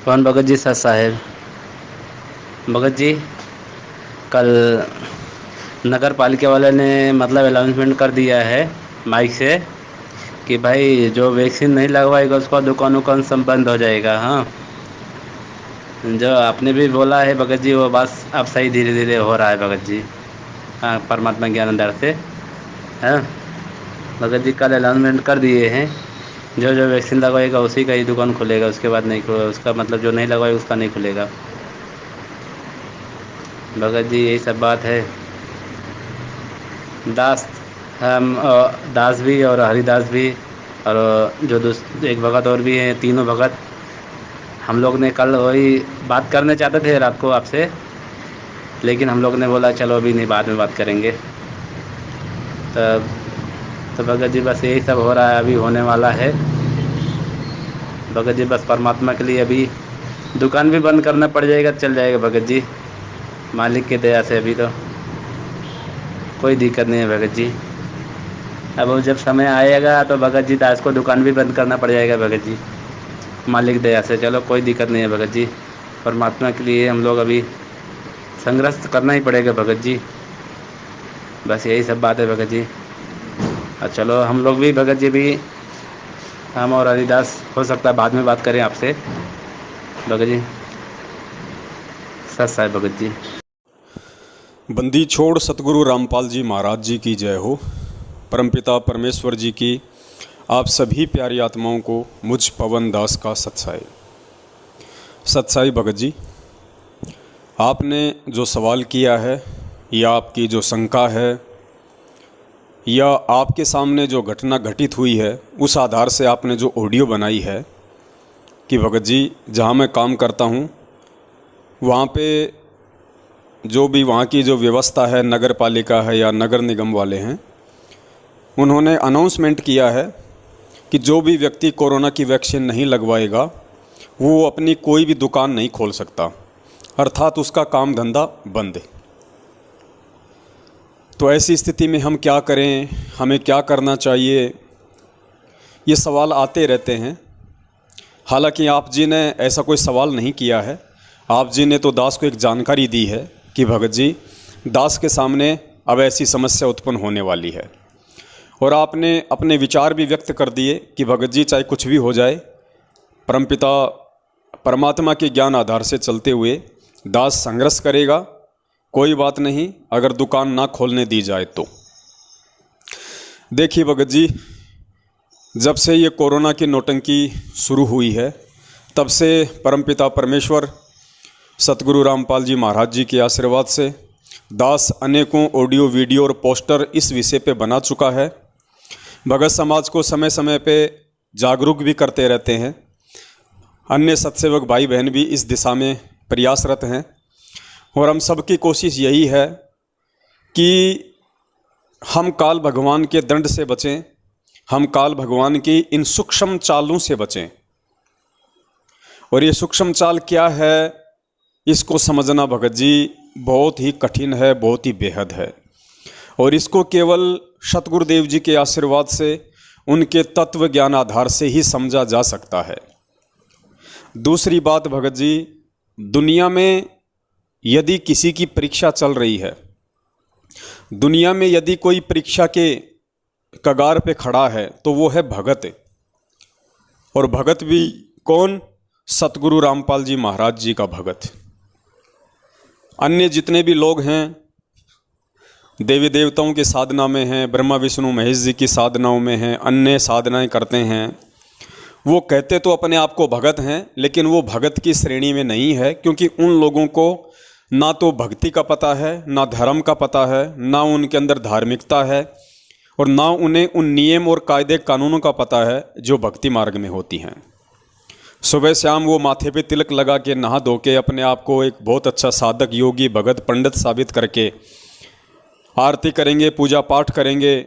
कौन भगत जी? सर साहेब भगत जी, कल नगर पालिका वाले ने मतलब अनाउंसमेंट कर दिया है माइक से कि भाई जो वैक्सीन नहीं लगवाएगा उसका दुकान उकान सब बंद हो जाएगा। हाँ, जो आपने भी बोला है भगत जी वो बस अब सही धीरे धीरे हो रहा है भगत जी। हाँ, परमात्मा ज्ञान अंदर से। हाँ भगत जी, कल अनाउंसमेंट कर दिए हैं, जो जो वैक्सीन लगवाएगा उसी का ही दुकान खुलेगा, उसके बाद नहीं खुलेगा, उसका मतलब जो नहीं लगवाएगा उसका नहीं खुलेगा। भगत जी यही सब बात है। दास, हम दास भी और हरिदास भी और जो एक भगत और भी हैं, तीनों भगत हम लोग ने कल वही बात करने चाहते थे रात को आपसे, लेकिन हम लोग ने बोला चलो अभी नहीं, बाद में बात करेंगे। तब तो भगत जी बस यही सब हो रहा है, अभी होने वाला है। भगत जी बस परमात्मा के लिए अभी दुकान भी बंद करना पड़ जाएगा, चल जाएगा भगत जी, मालिक की दया से अभी तो कोई दिक्कत नहीं है भगत जी। अब वो जब समय आएगा तो भगत जी दास को दुकान भी बंद करना पड़ जाएगा भगत जी, मालिक दया से। चलो कोई दिक्कत नहीं है भगत जी, परमात्मा के लिए हम लोग अभी संघर्ष करना ही पड़ेगा भगत जी। बस यही सब बात है भगत जी। और चलो हम लोग भी भगत जी भी, हम और हरिदास हो सकता है बाद में बात करें आपसे भगत जी। सच है भगत जी। बंदी छोड़ सतगुरु रामपाल जी महाराज जी की जय हो। परमपिता परमेश्वर जी की आप सभी प्यारी आत्माओं को मुझ पवन दास का सत्साई। सत्साई भगत जी, आपने जो सवाल किया है या आपकी जो शंका है या आपके सामने जो घटना घटित हुई है, उस आधार से आपने जो ऑडियो बनाई है कि भगत जी जहाँ मैं काम करता हूँ वहाँ पे जो भी वहाँ की जो व्यवस्था है, नगर पालिका है या नगर निगम वाले हैं, उन्होंने अनाउंसमेंट किया है कि जो भी व्यक्ति कोरोना की वैक्सीन नहीं लगवाएगा वो अपनी कोई भी दुकान नहीं खोल सकता, अर्थात उसका काम धंधा बंद है। तो ऐसी स्थिति में हम क्या करें, हमें क्या करना चाहिए, ये सवाल आते रहते हैं। हालांकि आप जी ने ऐसा कोई सवाल नहीं किया है, आप जी ने तो दास को एक जानकारी दी है कि भगत जी दास के सामने अब ऐसी समस्या उत्पन्न होने वाली है, और आपने अपने विचार भी व्यक्त कर दिए कि भगत जी चाहे कुछ भी हो जाए, परमपिता परमात्मा के ज्ञान आधार से चलते हुए दास संघर्ष करेगा, कोई बात नहीं अगर दुकान ना खोलने दी जाए तो। देखिए भगत जी, जब से ये कोरोना की नौटंकी शुरू हुई है तब से परमपिता परमेश्वर सतगुरु रामपाल जी महाराज जी के आशीर्वाद से दास अनेकों ऑडियो वीडियो और पोस्टर इस विषय पे बना चुका है। भगत समाज को समय समय पे जागरूक भी करते रहते हैं। अन्य सत्सेवक भाई बहन भी इस दिशा में प्रयासरत हैं, और हम सबकी कोशिश यही है कि हम काल भगवान के दंड से बचें, हम काल भगवान की इन सूक्ष्म चालों से बचें। और ये सूक्ष्म चाल क्या है, इसको समझना भगत जी बहुत ही कठिन है, बहुत ही बेहद है, और इसको केवल सतगुरुदेव जी के आशीर्वाद से, उनके तत्व ज्ञान आधार से ही समझा जा सकता है। दूसरी बात भगत जी, दुनिया में यदि किसी की परीक्षा चल रही है, दुनिया में यदि कोई परीक्षा के कगार पे खड़ा है तो वो है भगत। और भगत भी कौन? सतगुरु रामपाल जी महाराज जी का भगत। अन्य जितने भी लोग हैं देवी देवताओं की साधना में हैं, ब्रह्मा विष्णु महेश जी की साधनाओं में हैं, अन्य साधनाएं करते हैं, वो कहते तो अपने आप को भगत हैं, लेकिन वो भगत की श्रेणी में नहीं है, क्योंकि उन लोगों को ना तो भक्ति का पता है, ना धर्म का पता है, ना उनके अंदर धार्मिकता है, और ना उन्हें उन नियम और कायदे कानूनों का पता है जो भक्ति मार्ग में होती हैं। सुबह शाम वो माथे पे तिलक लगा के, नहा धो के अपने आप को एक बहुत अच्छा साधक, योगी, भगत, पंडित साबित करके आरती करेंगे, पूजा पाठ करेंगे,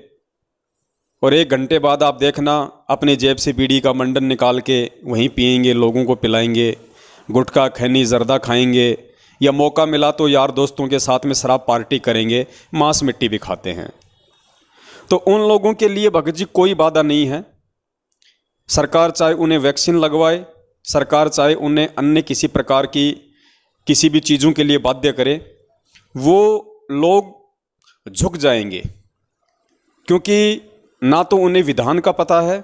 और 1 घंटे बाद आप देखना अपने जेब से बीड़ी का मंडन निकाल के वहीं पिएंगे, लोगों को पिलाएंगे, गुटखा खैनी जर्दा खाएंगे, या मौका मिला तो यार दोस्तों के साथ में शराब पार्टी करेंगे, मांस मिट्टी भी खाते हैं। तो उन लोगों के लिए भगत जी कोई बाधा नहीं है। सरकार चाहे उन्हें वैक्सीन लगवाए, सरकार चाहे उन्हें अन्य किसी प्रकार की किसी भी चीज़ों के लिए बाध्य करे, वो लोग झुक जाएंगे, क्योंकि ना तो उन्हें विधान का पता है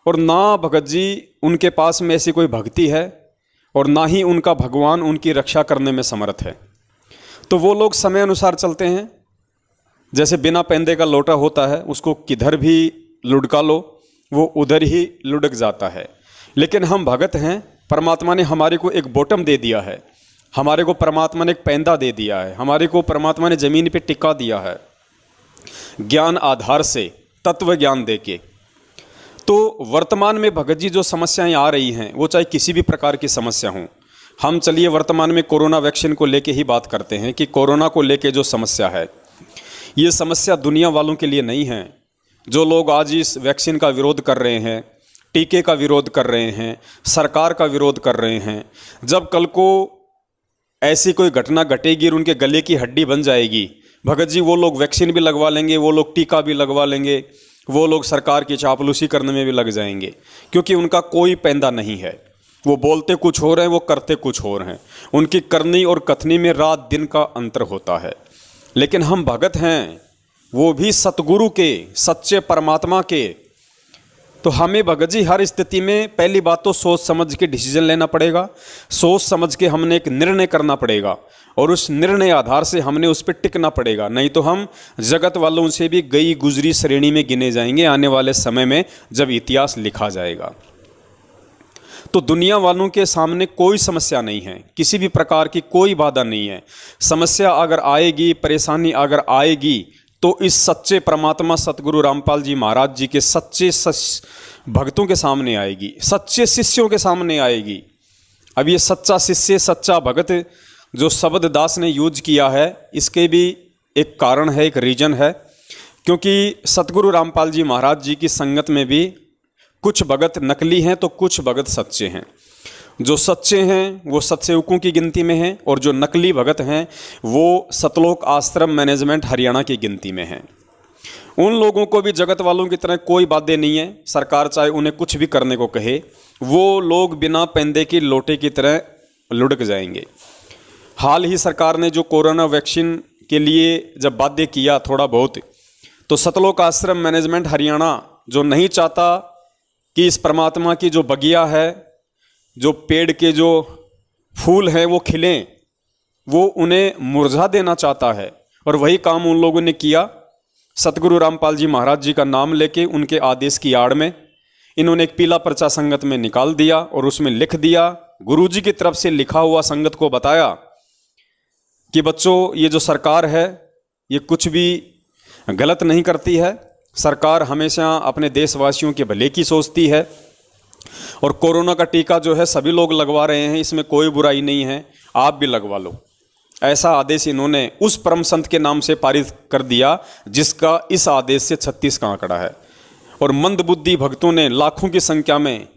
और ना भगत जी उनके पास में ऐसी कोई भक्ति है और ना ही उनका भगवान उनकी रक्षा करने में समर्थ है। तो वो लोग समय अनुसार चलते हैं। जैसे बिना पैंदे का लोटा होता है, उसको किधर भी लुढ़का लो वो उधर ही लुढ़क जाता है। लेकिन हम भगत हैं, परमात्मा ने हमारे को एक बॉटम दे दिया है, हमारे को परमात्मा ने एक पैंदा दे दिया है, हमारे को परमात्मा ने ज़मीन पे टिका दिया है ज्ञान आधार से, तत्व ज्ञान देके। तो वर्तमान में भगत जी जो समस्याएं आ रही हैं वो चाहे किसी भी प्रकार की समस्या हों, हम चलिए वर्तमान में कोरोना वैक्सीन को लेके ही बात करते हैं कि कोरोना को लेके जो समस्या है, ये समस्या दुनिया वालों के लिए नहीं है। जो लोग आज इस वैक्सीन का विरोध कर रहे हैं, टीके का विरोध कर रहे हैं, सरकार का विरोध कर रहे हैं, जब कल को ऐसी कोई घटना घटेगी और उनके गले की हड्डी बन जाएगी, भगत जी वो लोग वैक्सीन भी लगवा लेंगे, वो लोग टीका भी लगवा लेंगे, वो लोग सरकार की चापलूसी करने में भी लग जाएंगे, क्योंकि उनका कोई पैंदा नहीं है। वो बोलते कुछ और हैं, वो करते कुछ और हैं। उनकी करनी और कथनी में रात दिन का अंतर होता है। लेकिन हम भगत हैं, वो भी सतगुरु के, सच्चे परमात्मा के। तो हमें भगत जी हर स्थिति में पहली बात तो सोच समझ के डिसीजन लेना पड़ेगा, सोच समझ के हमने एक निर्णय करना पड़ेगा और उस निर्णय आधार से हमने उस पर टिकना पड़ेगा। नहीं तो हम जगत वालों से भी गई गुजरी श्रेणी में गिने जाएंगे आने वाले समय में जब इतिहास लिखा जाएगा। तो दुनिया वालों के सामने कोई समस्या नहीं है, किसी भी प्रकार की कोई बाधा नहीं है। समस्या अगर आएगी, परेशानी अगर आएगी तो इस सच्चे परमात्मा सतगुरु रामपाल जी महाराज जी के सच्चे भक्तों के सामने आएगी, सच्चे शिष्यों के सामने आएगी। अब ये सच्चा शिष्य, सच्चा भगत जो शब्द दास ने यूज किया है, इसके भी एक कारण है, एक रीजन है, क्योंकि सतगुरु रामपाल जी महाराज जी की संगत में भी कुछ भगत नकली हैं तो कुछ भगत सच्चे हैं। जो सच्चे हैं वो सतसेवकों की गिनती में हैं और जो नकली भगत हैं वो सतलोक आश्रम मैनेजमेंट हरियाणा की गिनती में हैं। उन लोगों को भी जगत वालों की तरह कोई बातें नहीं है, सरकार चाहे उन्हें कुछ भी करने को कहे, वो लोग बिना पैंदे की लोटे की तरह लुढ़क जाएंगे। हाल ही सरकार ने जो कोरोना वैक्सीन के लिए जब बाध्य किया थोड़ा बहुत, तो सतलोक आश्रम मैनेजमेंट हरियाणा जो नहीं चाहता कि इस परमात्मा की जो बगिया है, जो पेड़ के जो फूल हैं वो खिलें, वो उन्हें मुरझा देना चाहता है। और वही काम उन लोगों ने किया। सतगुरु रामपाल जी महाराज जी का नाम लेके उनके आदेश की आड़ में इन्होंने एक पीला पर्चा संगत में निकाल दिया और उसमें लिख दिया, गुरुजी की तरफ से लिखा हुआ संगत को बताया कि बच्चों ये जो सरकार है ये कुछ भी गलत नहीं करती है, सरकार हमेशा अपने देशवासियों के भले की सोचती है और कोरोना का टीका जो है सभी लोग लगवा रहे हैं, इसमें कोई बुराई नहीं है, आप भी लगवा लो। ऐसा आदेश इन्होंने उस परम संत के नाम से पारित कर दिया जिसका इस आदेश से 36 का आंकड़ा है। और मंदबुद्धि भक्तों ने लाखों की संख्या में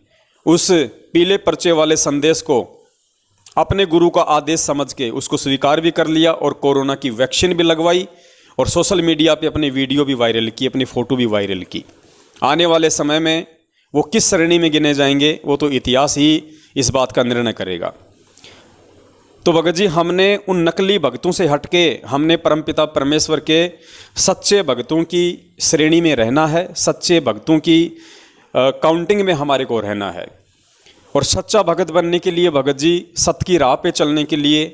उस पीले पर्चे वाले संदेश को अपने गुरु का आदेश समझ के उसको स्वीकार भी कर लिया और कोरोना की वैक्सीन भी लगवाई और सोशल मीडिया पे अपनी वीडियो भी वायरल की, अपनी फ़ोटो भी वायरल की। आने वाले समय में वो किस श्रेणी में गिने जाएंगे वो तो इतिहास ही इस बात का निर्णय करेगा। तो भगत जी हमने उन नकली भक्तों से हटके हमने परमपिता परमेश्वर के सच्चे भक्तों की श्रेणी में रहना है, सच्चे भक्तों की काउंटिंग में हमारे को रहना है। और सच्चा भगत बनने के लिए भगत जी सत्य की राह पे चलने के लिए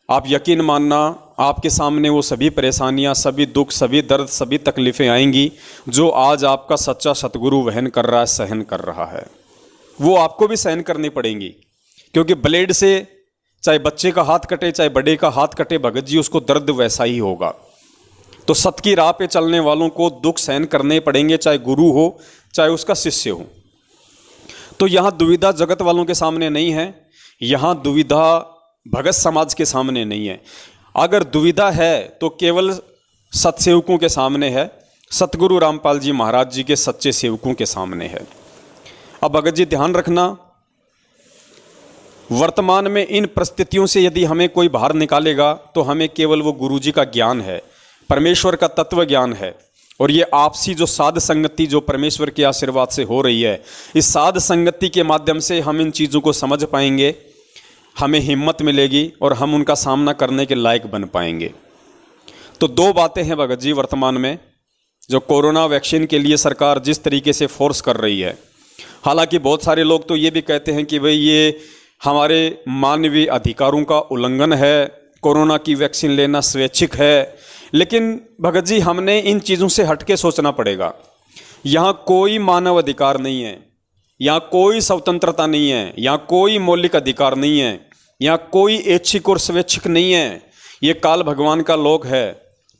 आप यकीन मानना आपके सामने वो सभी परेशानियां, सभी दुख, सभी दर्द, सभी तकलीफ़ें आएंगी जो आज आपका सच्चा सतगुरु वहन कर रहा है, सहन कर रहा है, वो आपको भी सहन करनी पड़ेंगी। क्योंकि ब्लेड से चाहे बच्चे का हाथ कटे चाहे बड़े का हाथ कटे भगत जी उसको दर्द वैसा ही होगा। तो सत्य की राह पे चलने वालों को दुख सहन करने पड़ेंगे, चाहे गुरु हो चाहे उसका शिष्य हो। तो यहाँ दुविधा जगत वालों के सामने नहीं है, यहाँ दुविधा भगत समाज के सामने नहीं है। अगर दुविधा है तो केवल सतसेवकों के सामने है, सतगुरु रामपाल जी महाराज जी के सच्चे सेवकों के सामने है। अब भगत जी ध्यान रखना, वर्तमान में इन परिस्थितियों से यदि हमें कोई बाहर निकालेगा तो हमें केवल वो गुरु जी का ज्ञान है, परमेश्वर का तत्व ज्ञान है, और ये आपसी जो साध संगति जो परमेश्वर के आशीर्वाद से हो रही है, इस साध संगति के माध्यम से हम इन चीज़ों को समझ पाएंगे, हमें हिम्मत मिलेगी और हम उनका सामना करने के लायक बन पाएंगे। तो दो बातें हैं भगत जी वर्तमान में, जो कोरोना वैक्सीन के लिए सरकार जिस तरीके से फोर्स कर रही है। हालांकि बहुत सारे लोग तो ये भी कहते हैं कि भाई ये हमारे मानवीय अधिकारों का उल्लंघन है, कोरोना की वैक्सीन लेना स्वैच्छिक है। लेकिन भगत जी हमने इन चीज़ों से हटके सोचना पड़ेगा। यहाँ कोई मानव अधिकार नहीं है, यहाँ कोई स्वतंत्रता नहीं है, यहाँ कोई मौलिक अधिकार नहीं है, यहाँ कोई ऐच्छिक और स्वैच्छिक नहीं है। ये काल भगवान का लोक है।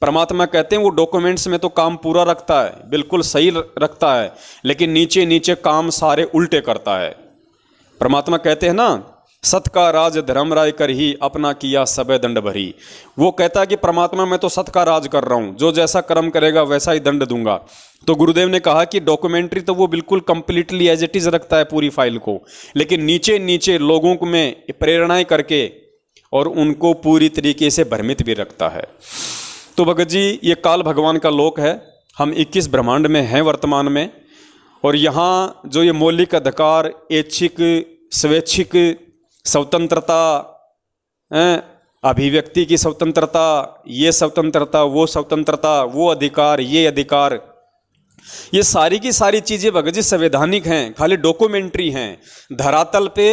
परमात्मा कहते हैं वो डॉक्यूमेंट्स में तो काम पूरा रखता है, बिल्कुल सही रखता है, लेकिन नीचे नीचे काम सारे उल्टे करता है। परमात्मा कहते हैं ना, सत का राज धर्म राय कर ही अपना किया सबे दंड भरी। वो कहता है कि परमात्मा मैं तो सत का राज कर रहा हूँ, जो जैसा कर्म करेगा वैसा ही दंड दूंगा। तो गुरुदेव ने कहा कि डॉक्यूमेंट्री तो वो बिल्कुल कंप्लीटली एज इट इज रखता है पूरी फाइल को, लेकिन नीचे नीचे लोगों को में प्रेरणाएं करके और उनको पूरी तरीके से भ्रमित भी रखता है। तो भगत जी ये काल भगवान का लोक है, हम 21 ब्रह्मांड में हैं वर्तमान में, और यहाँ जो ये मौलिक अधिकार, ऐच्छिक, स्वैच्छिक स्वतंत्रता, अभिव्यक्ति की स्वतंत्रता, ये स्वतंत्रता, वो स्वतंत्रता, वो अधिकार, ये अधिकार, ये सारी की सारी चीज़ें भगत जी संवैधानिक हैं, खाली डॉक्यूमेंट्री हैं। धरातल पे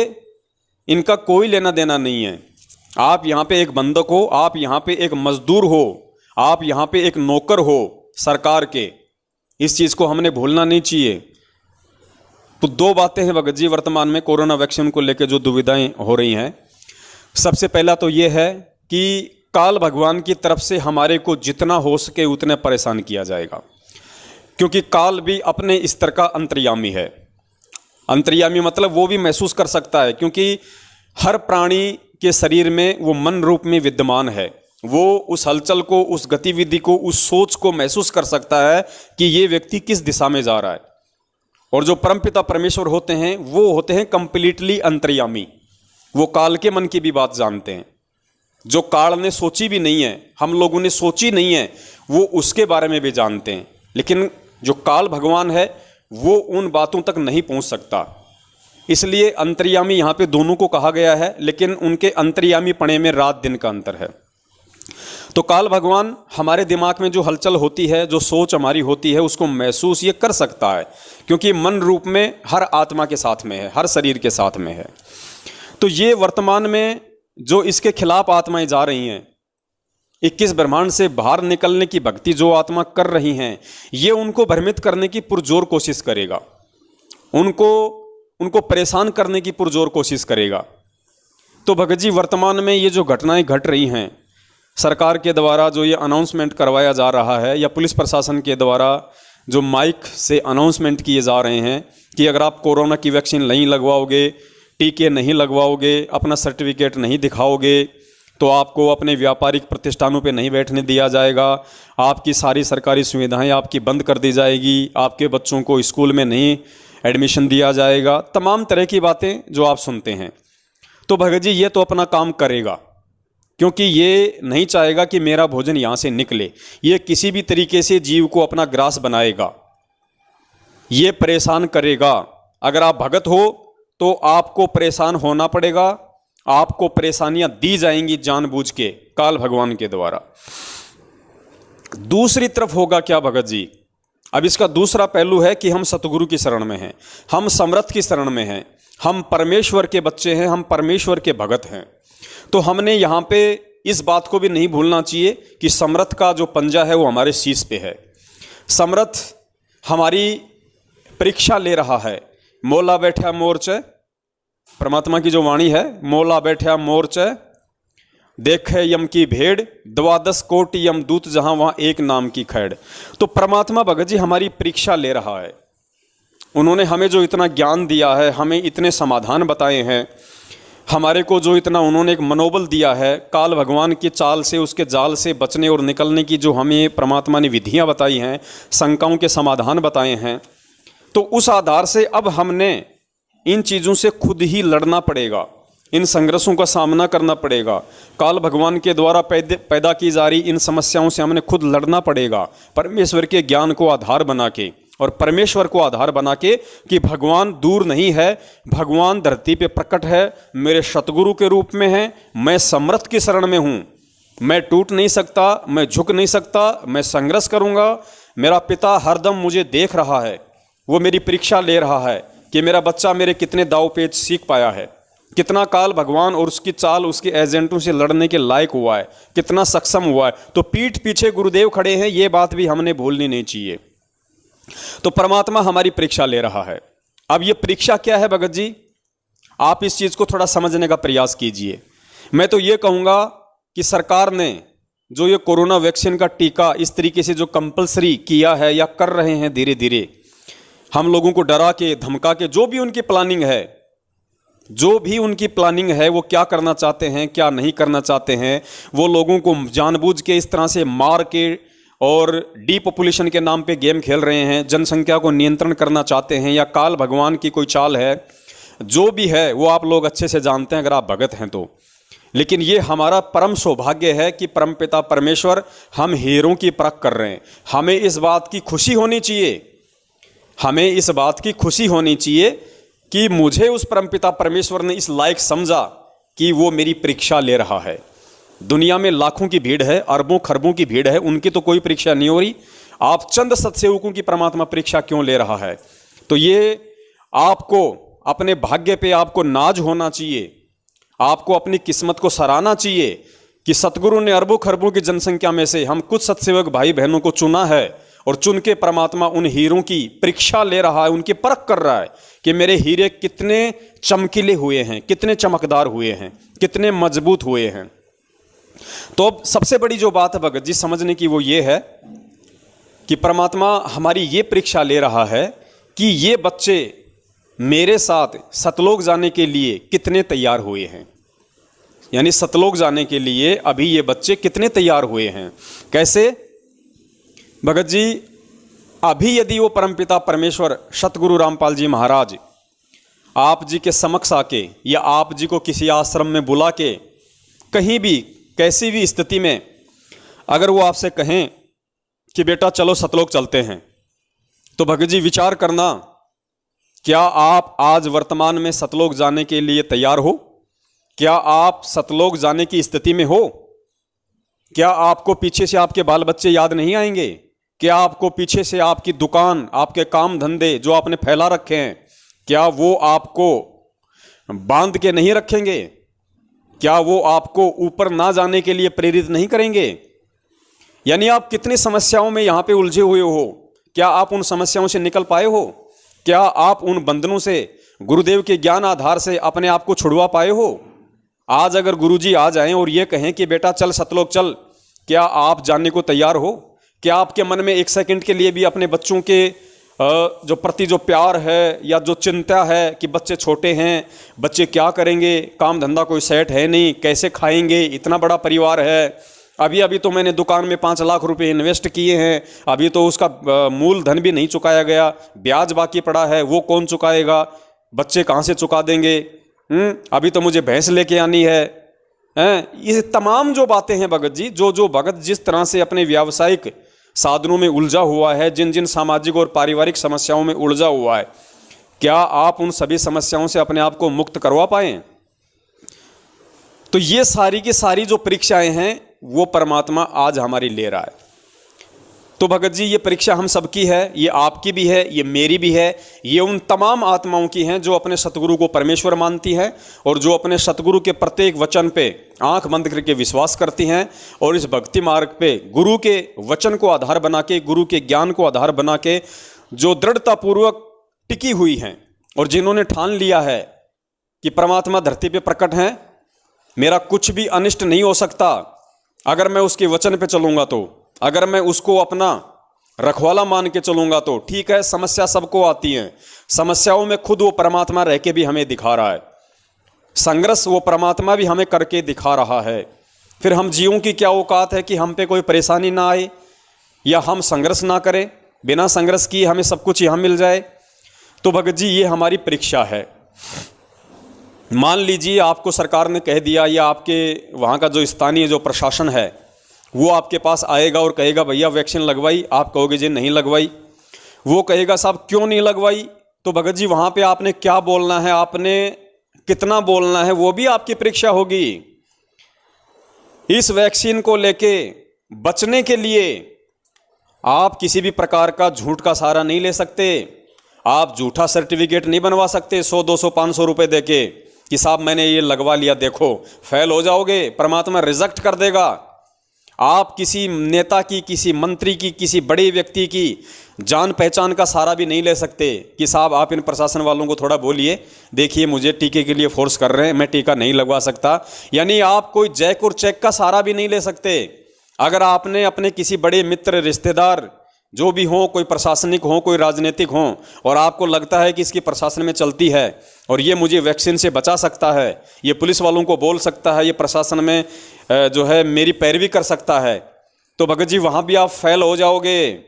इनका कोई लेना देना नहीं है। आप यहाँ पे एक बंधक हो, आप यहाँ पे एक मजदूर हो, आप यहाँ पे एक नौकर हो सरकार के। इस चीज़ को हमने भूलना नहीं चाहिए। तो दो बातें हैं भगत जी वर्तमान में कोरोना वैक्सीन को लेकर जो दुविधाएं हो रही हैं। सबसे पहला तो ये है कि काल भगवान की तरफ से हमारे को जितना हो सके उतने परेशान किया जाएगा, क्योंकि काल भी अपने स्तर का अंतर्यामी है। अंतर्यामी मतलब वो भी महसूस कर सकता है, क्योंकि हर प्राणी के शरीर में वो मन रूप में विद्यमान है। वो उस हलचल को, उस गतिविधि को, उस सोच को महसूस कर सकता है कि ये व्यक्ति किस दिशा में जा रहा है। और जो परमपिता परमेश्वर होते हैं वो होते हैं कंप्लीटली अंतर्यामी। वो काल के मन की भी बात जानते हैं, जो काल ने सोची भी नहीं है, हम लोगों ने सोची नहीं है, वो उसके बारे में भी जानते हैं। लेकिन जो काल भगवान है वो उन बातों तक नहीं पहुंच सकता। इसलिए अंतर्यामी यहाँ पे दोनों को कहा गया है, लेकिन उनके अंतर्यामी पने में रात दिन का अंतर है। तो काल भगवान हमारे दिमाग में जो हलचल होती है, जो सोच हमारी होती है, उसको महसूस ये कर सकता है, क्योंकि मन रूप में हर आत्मा के साथ में है, हर शरीर के साथ में है। तो ये वर्तमान में जो इसके खिलाफ आत्माएं जा रही हैं, 21 ब्रह्मांड से बाहर निकलने की भक्ति जो आत्मा कर रही हैं, ये उनको भ्रमित करने की पुरजोर कोशिश करेगा, उनको परेशान करने की पुरजोर कोशिश करेगा। तो भगत जी वर्तमान में ये जो घटनाएं घट रही हैं, सरकार के द्वारा जो ये अनाउंसमेंट करवाया जा रहा है, या पुलिस प्रशासन के द्वारा जो माइक से अनाउंसमेंट किए जा रहे हैं कि अगर आप कोरोना की वैक्सीन नहीं लगवाओगे, टीके नहीं लगवाओगे, अपना सर्टिफिकेट नहीं दिखाओगे, तो आपको अपने व्यापारिक प्रतिष्ठानों पे नहीं बैठने दिया जाएगा, आपकी सारी सरकारी सुविधाएं आपकी बंद कर दी जाएगी, आपके बच्चों को स्कूल में नहीं एडमिशन दिया जाएगा, तमाम तरह की बातें जो आप सुनते हैं। तो भगत जी ये तो अपना काम करेगा, क्योंकि ये नहीं चाहेगा कि मेरा भोजन यहाँ से निकले। ये किसी भी तरीके से जीव को अपना ग्रास बनाएगा, ये परेशान करेगा। अगर आप भगत हो तो आपको परेशान होना पड़ेगा, आपको परेशानियां दी जाएंगी जानबूझ के काल भगवान के द्वारा। दूसरी तरफ होगा क्या भगत जी? अब इसका दूसरा पहलू है कि हम सतगुरु की शरण में हैं, हम समर्थ की शरण में हैं, हम परमेश्वर के बच्चे हैं, हम परमेश्वर के भगत हैं। तो हमने यहाँ पे इस बात को भी नहीं भूलना चाहिए कि समर्थ का जो पंजा है वो हमारे शीश पे है। समर्थ हमारी परीक्षा ले रहा है। मोला बैठा मोर्चे, परमात्मा की जो वाणी है, मोला बैठा मोर्चे देखे यम की भेड़, 12 कोटि यम दूत जहां वहां एक नाम की खैड़। तो परमात्मा भगत जी हमारी परीक्षा ले रहा है। उन्होंने हमें जो इतना ज्ञान दिया है, हमें इतने समाधान बताए हैं, हमारे को जो इतना उन्होंने एक मनोबल दिया है, काल भगवान की चाल से, उसके जाल से बचने और निकलने की जो हमें परमात्मा ने विधियां बताई हैं, शंकाओं के समाधान बताए हैं, तो उस आधार से अब हमने इन चीज़ों से खुद ही लड़ना पड़ेगा। इन संघर्षों का सामना करना पड़ेगा। काल भगवान के द्वारा पैदा की जा रही इन समस्याओं से हमने खुद लड़ना पड़ेगा, परमेश्वर के ज्ञान को आधार बना के और परमेश्वर को आधार बना के कि भगवान दूर नहीं है, भगवान धरती पे प्रकट है, मेरे सतगुरु के रूप में है, मैं समर्थ की शरण में हूँ, मैं टूट नहीं सकता, मैं झुक नहीं सकता, मैं संघर्ष करूँगा। मेरा पिता हरदम मुझे देख रहा है, वो मेरी परीक्षा ले रहा है कि मेरा बच्चा मेरे कितने दाव पेच सीख पाया है, कितना काल भगवान और उसकी चाल उसके एजेंटों से लड़ने के लायक हुआ है, कितना सक्षम हुआ है। तो पीठ पीछे गुरुदेव खड़े हैं, ये बात भी हमने भूलनी नहीं चाहिए। तो परमात्मा हमारी परीक्षा ले रहा है। अब ये परीक्षा क्या है भगत जी, आप इस चीज को थोड़ा समझने का प्रयास कीजिए। मैं तो ये कहूंगा कि सरकार ने जो ये कोरोना वैक्सीन का टीका इस तरीके से जो कंपलसरी किया है या कर रहे हैं, धीरे धीरे हम लोगों को डरा के धमका के, जो भी उनकी प्लानिंग है, वो क्या करना चाहते हैं क्या नहीं करना चाहते हैं, वो लोगों को जानबूझ के इस तरह से मार के और डीपॉपुलेशन के नाम पे गेम खेल रहे हैं, जनसंख्या को नियंत्रण करना चाहते हैं, या काल भगवान की कोई चाल है, जो भी है वो आप लोग अच्छे से जानते हैं अगर आप भगत हैं तो। लेकिन ये हमारा परम सौभाग्य है कि परमपिता परमेश्वर हम हीरों की परख कर रहे हैं। हमें इस बात की खुशी होनी चाहिए कि मुझे उस परमपिता परमेश्वर ने इस लायक समझा कि वो मेरी परीक्षा ले रहा है। दुनिया में लाखों की भीड़ है, अरबों खरबों की भीड़ है, उनकी तो कोई परीक्षा नहीं हो रही। आप चंद सत्सेवकों की परमात्मा परीक्षा क्यों ले रहा है? तो ये आपको अपने भाग्य पे आपको नाज होना चाहिए, आपको अपनी किस्मत को सराहना चाहिए कि सतगुरु ने अरबों खरबों की जनसंख्या में से हम कुछ सत्सेवक भाई बहनों को चुना है और चुन के परमात्मा उन हीरों की परीक्षा ले रहा है, उनकी परख कर रहा है कि मेरे हीरे कितने चमकीले हुए हैं, कितने चमकदार हुए हैं, कितने मजबूत हुए हैं। तो अब सबसे बड़ी जो बात है भगत जी समझने की वो ये है कि परमात्मा हमारी ये परीक्षा ले रहा है कि ये बच्चे मेरे साथ सतलोक जाने के लिए कितने तैयार हुए हैं। यानी सतलोक जाने के लिए अभी ये बच्चे कितने तैयार हुए हैं। कैसे भगत जी? अभी यदि वो परमपिता परमेश्वर सतगुरु रामपाल जी महाराज आप जी के समक्ष आके या आप जी को किसी आश्रम में बुला के कहीं भी कैसी भी स्थिति में अगर वो आपसे कहें कि बेटा चलो सतलोक चलते हैं, तो भगत जी विचार करना, क्या आप आज वर्तमान में सतलोक जाने के लिए तैयार हो? क्या आप सतलोक जाने की स्थिति में हो? क्या आपको पीछे से आपके बाल बच्चे याद नहीं आएंगे? क्या आपको पीछे से आपकी दुकान, आपके काम धंधे जो आपने फैला रखे हैं, क्या वो आपको बांध के नहीं रखेंगे? क्या वो आपको ऊपर ना जाने के लिए प्रेरित नहीं करेंगे? यानी आप कितनी समस्याओं में यहां पे उलझे हुए हो, क्या आप उन समस्याओं से निकल पाए हो? क्या आप उन बंधनों से गुरुदेव के ज्ञान आधार से अपने आप को छुड़वा पाए हो? आज अगर गुरुजी आ जाएं और ये कहें कि बेटा चल सतलोक चल, क्या आप जानने को तैयार हो? क्या आपके मन में एक सेकंड के लिए भी अपने बच्चों के जो प्रति जो प्यार है या जो चिंता है कि बच्चे छोटे हैं, बच्चे क्या करेंगे, काम धंधा कोई सेट है नहीं, कैसे खाएंगे, इतना बड़ा परिवार है, अभी तो मैंने दुकान में 5 लाख रुपए इन्वेस्ट किए हैं, अभी तो उसका मूल धन भी नहीं चुकाया गया, ब्याज बाकी पड़ा है, वो कौन चुकाएगा, बच्चे कहाँ से चुका देंगे, अभी तो मुझे भैंस लेके आनी है, ये तमाम जो बातें हैं भगत जी, जो भगत जिस तरह से अपने व्यावसायिक साधनों में उलझा हुआ है, जिन जिन सामाजिक और पारिवारिक समस्याओं में उलझा हुआ है, क्या आप उन सभी समस्याओं से अपने आप को मुक्त करवा पाए? तो ये सारी की सारी जो परीक्षाएं हैं वो परमात्मा आज हमारी ले रहा है। तो भगत जी ये परीक्षा हम सबकी है, ये आपकी भी है, ये मेरी भी है, ये उन तमाम आत्माओं की हैं जो अपने सतगुरु को परमेश्वर मानती हैं और जो अपने सतगुरु के प्रत्येक वचन पे आंख बंद करके विश्वास करती हैं और इस भक्ति मार्ग पे गुरु के वचन को आधार बना के, गुरु के ज्ञान को आधार बना के जो दृढ़तापूर्वक टिकी हुई हैं और जिन्होंने ठान लिया है कि परमात्मा धरती पे प्रकट हैं, मेरा कुछ भी अनिष्ट नहीं हो सकता अगर मैं उसके वचन पे चलूंगा तो, अगर मैं उसको अपना रखवाला मान के चलूंगा तो। ठीक है, समस्या सबको आती है, समस्याओं में खुद वो परमात्मा रह के भी हमें दिखा रहा है, संघर्ष वो परमात्मा भी हमें करके दिखा रहा है। फिर हम जीवों की क्या औकात है कि हम पे कोई परेशानी ना आए या हम संघर्ष ना करें, बिना संघर्ष किए हमें सब कुछ यहाँ मिल जाए। तो भगत जी ये हमारी परीक्षा है। मान लीजिए आपको सरकार ने कह दिया, या आपके वहाँ का जो स्थानीय जो प्रशासन है वो आपके पास आएगा और कहेगा भैया वैक्सीन लगवाई, आप कहोगे जी नहीं लगवाई। वो कहेगा साहब क्यों नहीं लगवाई, तो भगत जी वहाँ पे आपने क्या बोलना है, आपने कितना बोलना है, वो भी आपकी परीक्षा होगी। इस वैक्सीन को लेके बचने के लिए आप किसी भी प्रकार का झूठ का सहारा नहीं ले सकते। आप झूठा सर्टिफिकेट नहीं बनवा सकते 100 200 500 रुपए देके कि साहब मैंने ये लगवा लिया, देखो फेल हो जाओगे, परमात्मा रिजेक्ट कर देगा। आप किसी नेता की, किसी मंत्री की, किसी बड़े व्यक्ति की जान पहचान का सहारा भी नहीं ले सकते कि साहब आप इन प्रशासन वालों को थोड़ा बोलिए, देखिए मुझे टीके के लिए फोर्स कर रहे हैं, मैं टीका नहीं लगवा सकता। यानी आप कोई जैक और चेक का सहारा भी नहीं ले सकते। अगर आपने अपने किसी बड़े मित्र, रिश्तेदार जो भी हों, कोई प्रशासनिक हों, कोई राजनीतिक हों, और आपको लगता है कि इसकी प्रशासन में चलती है और ये मुझे वैक्सीन से बचा सकता है, ये पुलिस वालों को बोल सकता है, ये प्रशासन में जो है मेरी पैरवी कर सकता है, तो भगत जी वहाँ भी आप फेल हो जाओगे।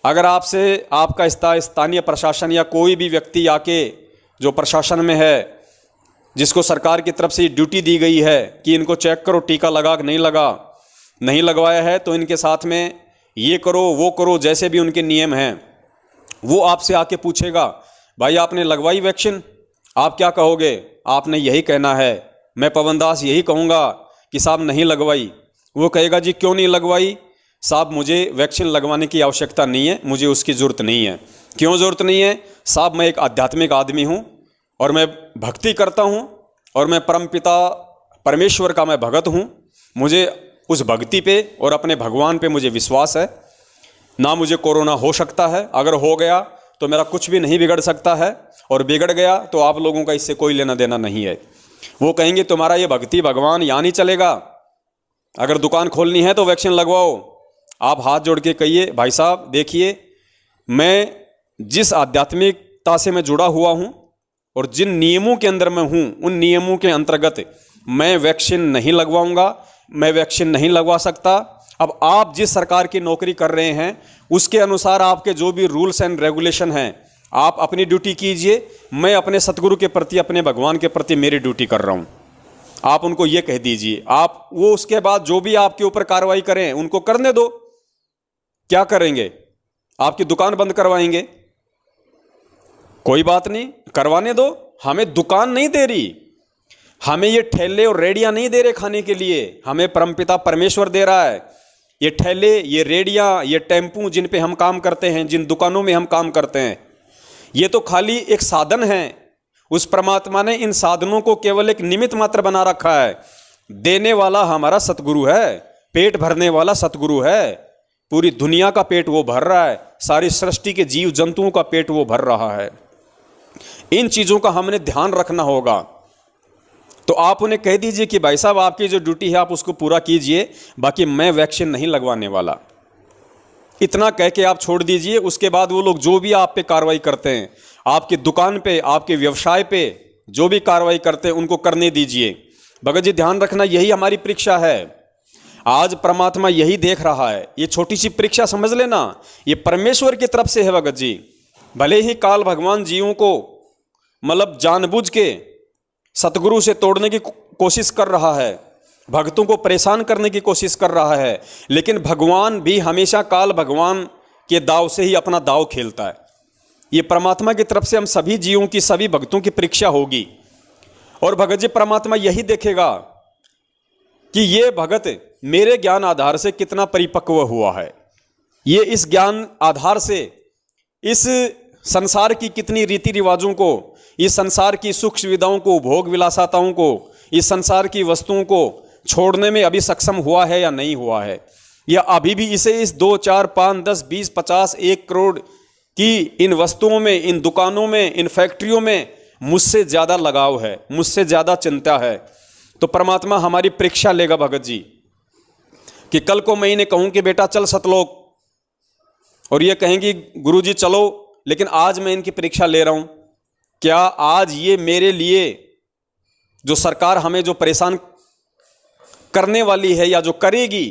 अगर आपसे आपका स्थानीय प्रशासन या कोई भी व्यक्ति आके जो प्रशासन में है, जिसको सरकार की तरफ से ड्यूटी दी गई है कि इनको चेक करो टीका लगा कि नहीं लगा, नहीं लगवाया है तो इनके साथ में ये करो वो करो, जैसे भी उनके नियम हैं, वो आपसे आके पूछेगा भाई आपने लगवाई वैक्सीन, आप क्या कहोगे? आपने यही कहना है, मैं पवन दास यही कहूँगा कि साहब नहीं लगवाई। वो कहेगा जी क्यों नहीं लगवाई? साहब मुझे वैक्सीन लगवाने की आवश्यकता नहीं है, मुझे उसकी ज़रूरत नहीं है। क्यों ज़रूरत नहीं है? साहब मैं एक आध्यात्मिक आदमी हूँ और मैं भक्ति करता हूँ और मैं परमपिता परमेश्वर का मैं भगत हूँ, मुझे उस भक्ति पे और अपने भगवान पे मुझे विश्वास है। ना मुझे कोरोना हो सकता है, अगर हो गया तो मेरा कुछ भी नहीं बिगड़ सकता है, और बिगड़ गया तो आप लोगों का इससे कोई लेना देना नहीं है। वो कहेंगे तुम्हारा ये भक्ति भगवान यहाँ नहीं चलेगा, अगर दुकान खोलनी है तो वैक्सीन लगवाओ। आप हाथ जोड़ के कहिए भाई साहब देखिए, मैं जिस आध्यात्मिकता से मैं जुड़ा हुआ हूँ और जिन नियमों के अंदर मैं हूँ, उन नियमों के अंतर्गत मैं वैक्सीन नहीं लगवाऊंगा, मैं वैक्सीन नहीं लगवा सकता। अब आप जिस सरकार की नौकरी कर रहे हैं उसके अनुसार आपके जो भी रूल्स एंड रेगुलेशन हैं, आप अपनी ड्यूटी कीजिए, मैं अपने सतगुरु के प्रति, अपने भगवान के प्रति मेरी ड्यूटी कर रहा हूँ। आप उनको ये कह दीजिए, आप वो उसके बाद जो भी आपके ऊपर कार्रवाई करें उनको करने दो। क्या करेंगे? आपकी दुकान बंद करवाएंगे? कोई बात नहीं, करवाने दो। हमें दुकान नहीं दे रही, हमें ये ठेले और रेडियां नहीं दे रहे खाने के लिए, हमें परमपिता परमेश्वर दे रहा है। ये ठेले, ये रेडियां, ये टेम्पू जिन पे हम काम करते हैं, जिन दुकानों में हम काम करते हैं, ये तो खाली एक साधन है। उस परमात्मा ने इन साधनों को केवल एक निमित्त मात्र बना रखा है। देने वाला हमारा सतगुरु है, पेट भरने वाला सतगुरु है। पूरी दुनिया का पेट वो भर रहा है, सारी सृष्टि के जीव जंतुओं का पेट वो भर रहा है। इन चीजों का हमने ध्यान रखना होगा। तो आप उन्हें कह दीजिए कि भाई साहब आपकी जो ड्यूटी है आप उसको पूरा कीजिए, बाकी मैं वैक्सीन नहीं लगवाने वाला। इतना कह के आप छोड़ दीजिए। उसके बाद वो लोग जो भी आप पे कार्रवाई करते हैं, आपकी दुकान पे, आपके व्यवसाय पे जो भी कार्रवाई करते हैं उनको करने दीजिए। भगत जी ध्यान रखना, यही हमारी परीक्षा है। आज परमात्मा यही देख रहा है। ये छोटी सी परीक्षा समझ लेना, ये परमेश्वर की तरफ से है भगत जी। भले ही काल भगवान जीवों को मतलब जानबूझ के सतगुरु से तोड़ने की कोशिश कर रहा है, भक्तों को परेशान करने की कोशिश कर रहा है, लेकिन भगवान भी हमेशा काल भगवान के दाव से ही अपना दाव खेलता है। ये परमात्मा की तरफ से हम सभी जीवों की, सभी भक्तों की परीक्षा होगी। और भगत जी परमात्मा यही देखेगा कि ये भगत मेरे ज्ञान आधार से कितना परिपक्व हुआ है, ये इस ज्ञान आधार से इस संसार की कितनी रीति रिवाजों को, इस संसार की सुख सुविधाओं को, भोग विलासताओं को, इस संसार की वस्तुओं को छोड़ने में अभी सक्षम हुआ है या नहीं हुआ है, या अभी भी इसे इस 2 4 5 10 20 50 1 करोड़ की इन वस्तुओं में, इन दुकानों में, इन फैक्ट्रियों में मुझसे ज़्यादा लगाव है, मुझसे ज़्यादा चिंता है। तो परमात्मा हमारी परीक्षा लेगा भगत जी कि कल को मैं इन्हें कहूँ कि बेटा चल सतलोक, और ये कहेंगी गुरु जी चलो, लेकिन आज मैं इनकी परीक्षा ले रहा हूँ। क्या आज ये मेरे लिए जो सरकार हमें जो परेशान करने वाली है या जो करेगी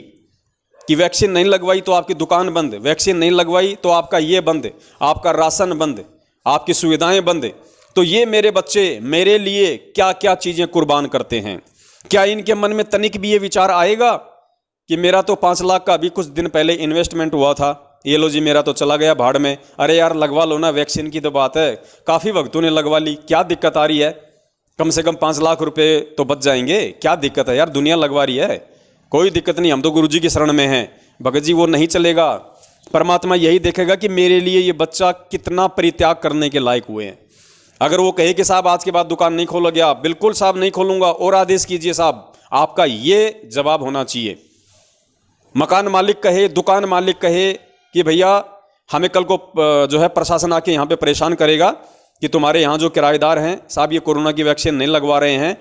कि वैक्सीन नहीं लगवाई तो आपकी दुकान बंद, वैक्सीन नहीं लगवाई तो आपका ये बंद, आपका राशन बंद, आपकी सुविधाएं बंद, तो ये मेरे बच्चे मेरे लिए क्या क्या चीजें कुर्बान करते हैं। क्या इनके मन में तनिक भी ये विचार आएगा कि मेरा तो 5 लाख का अभी कुछ दिन पहले इन्वेस्टमेंट हुआ था, ये लो जी मेरा तो चला गया भाड़ में। अरे यार लगवा लो ना, वैक्सीन की तो बात है, काफ़ी वक्तों ने लगवा ली, क्या दिक्कत आ रही है? कम से कम 5 लाख रुपए तो बच जाएंगे, क्या दिक्कत है यार, दुनिया लगवा रही है, कोई दिक्कत नहीं, हम तो गुरुजी की शरण में हैं। भगत जी वो नहीं चलेगा। परमात्मा यही देखेगा कि मेरे लिए ये बच्चा कितना परित्याग करने के लायक हुए हैं। अगर वो कहे कि साहब आज के बाद दुकान नहीं खोलोगे आप, बिल्कुल साहब नहीं खोलूंगा, और आदेश कीजिए साहब, आपका ये जवाब होना चाहिए। मकान मालिक कहे, दुकान मालिक कहे कि भैया हमें कल को जो है प्रशासन आके यहाँ पे परेशान करेगा कि तुम्हारे यहाँ जो किराएदार हैं साहब ये कोरोना की वैक्सीन नहीं लगवा रहे हैं,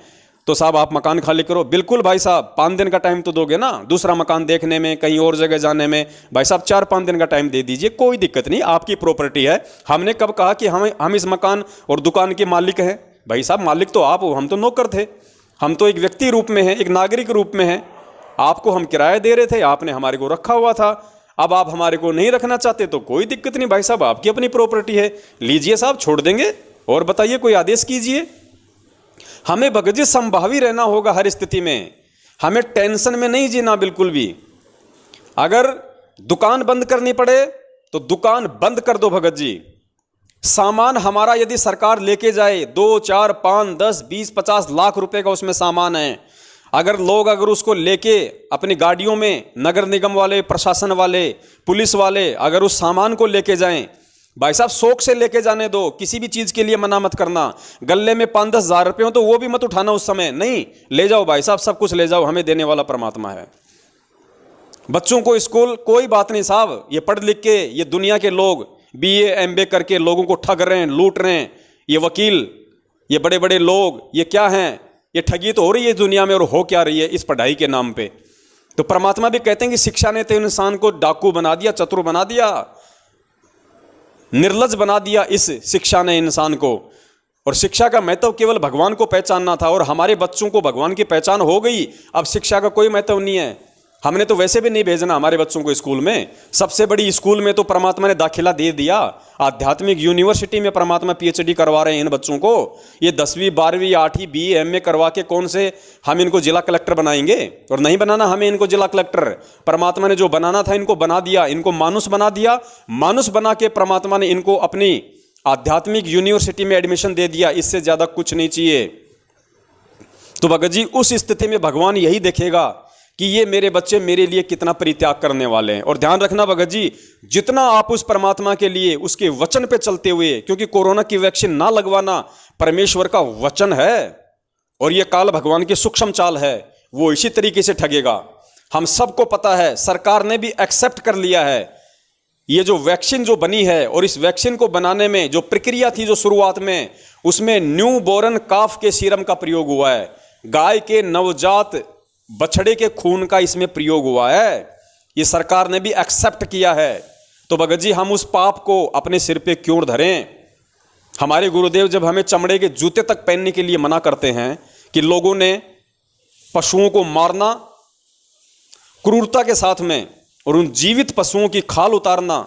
तो साहब आप मकान खाली करो। बिल्कुल भाई साहब, 5 दिन का टाइम तो दोगे ना, दूसरा मकान देखने में, कहीं और जगह जाने में, भाई साहब 4-5 दिन का टाइम दे दीजिए, कोई दिक्कत नहीं, आपकी प्रॉपर्टी है। हमने कब कहा कि हम इस मकान और दुकान के मालिक हैं? भाई साहब मालिक तो आप हो, हम तो नौकर थे, हम तो एक व्यक्ति रूप में हैं, एक नागरिक रूप में हैं। आपको हम किराया दे रहे थे, आपने हमारे को रखा हुआ था, अब आप हमारे को नहीं रखना चाहते तो कोई दिक्कत नहीं भाई साहब, आपकी अपनी प्रॉपर्टी है, लीजिए साहब, छोड़ देंगे। और बताइए, कोई आदेश कीजिए। हमें भगत जी संभावी रहना होगा हर स्थिति में, हमें टेंशन में नहीं जीना बिल्कुल भी। अगर दुकान बंद करनी पड़े तो दुकान बंद कर दो भगत जी। सामान हमारा यदि सरकार लेके जाए, 2, 4, 5, 10, 20, 50 लाख रुपए का उसमें सामान है, अगर उसको लेके अपनी गाड़ियों में, नगर निगम वाले, प्रशासन वाले, पुलिस वाले अगर उस सामान को लेके जाएं, भाई साहब शौक से लेके जाने दो, किसी भी चीज के लिए मना मत करना। गले में 5-10 हज़ार रुपए हो तो वो भी मत उठाना उस समय, नहीं, ले जाओ भाई साहब, सब कुछ ले जाओ, हमें देने वाला परमात्मा है। बच्चों को स्कूल, कोई बात नहीं साहब, ये पढ़ लिख के ये दुनिया के लोग BA MBA करके लोगों को ठग रहे हैं, लूट रहे हैं, ये वकील, ये बड़े बड़े लोग, ये क्या हैं? ये ठगी तो हो रही है दुनिया में, और हो क्या रही है इस पढ़ाई के नाम पे। तो परमात्मा भी कहते हैं कि शिक्षा ने तो इंसान को डाकू बना दिया, चतुर बना दिया, निर्लज बना दिया इस शिक्षा ने इंसान को। और शिक्षा का महत्व केवल भगवान को पहचानना था, और हमारे बच्चों को भगवान की पहचान हो गई, अब शिक्षा का कोई महत्व नहीं है। हमने तो वैसे भी नहीं भेजना हमारे बच्चों को स्कूल में, सबसे बड़ी स्कूल में तो परमात्मा ने दाखिला दे दिया, आध्यात्मिक यूनिवर्सिटी में परमात्मा PhD करवा रहे हैं इन बच्चों को। ये 10वीं 12वीं 8वीं BA MA करवा के कौन से हम इनको जिला कलेक्टर बनाएंगे? और नहीं बनाना हमें इनको जिला कलेक्टर, परमात्मा ने जो बनाना था इनको बना दिया, इनको मानुष बना दिया। मानुष बना के परमात्मा ने इनको अपनी आध्यात्मिक यूनिवर्सिटी में एडमिशन दे दिया, इससे ज्यादा कुछ नहीं चाहिए। तो भगत जी उस स्थिति में भगवान यही देखेगा कि ये मेरे बच्चे मेरे लिए कितना परित्याग करने वाले हैं। और ध्यान रखना भगत जी, जितना आप उस परमात्मा के लिए उसके वचन पे चलते हुए, क्योंकि कोरोना की वैक्सीन ना लगवाना परमेश्वर का वचन है, और ये काल भगवान की सूक्ष्म चाल है, वो इसी तरीके से ठगेगा। हम सबको पता है, सरकार ने भी एक्सेप्ट कर लिया है, ये जो वैक्सीन जो बनी है, और इस वैक्सीन को बनाने में जो प्रक्रिया थी जो शुरुआत में, उसमें न्यू बोरन काफ के सीरम का प्रयोग हुआ है, गाय के नवजात बछड़े के खून का इसमें प्रयोग हुआ है, ये सरकार ने भी एक्सेप्ट किया है। तो भगत जी हम उस पाप को अपने सिर पे क्यों धरें? हमारे गुरुदेव जब हमें चमड़े के जूते तक पहनने के लिए मना करते हैं कि लोगों ने पशुओं को मारना क्रूरता के साथ में, और उन जीवित पशुओं की खाल उतारना,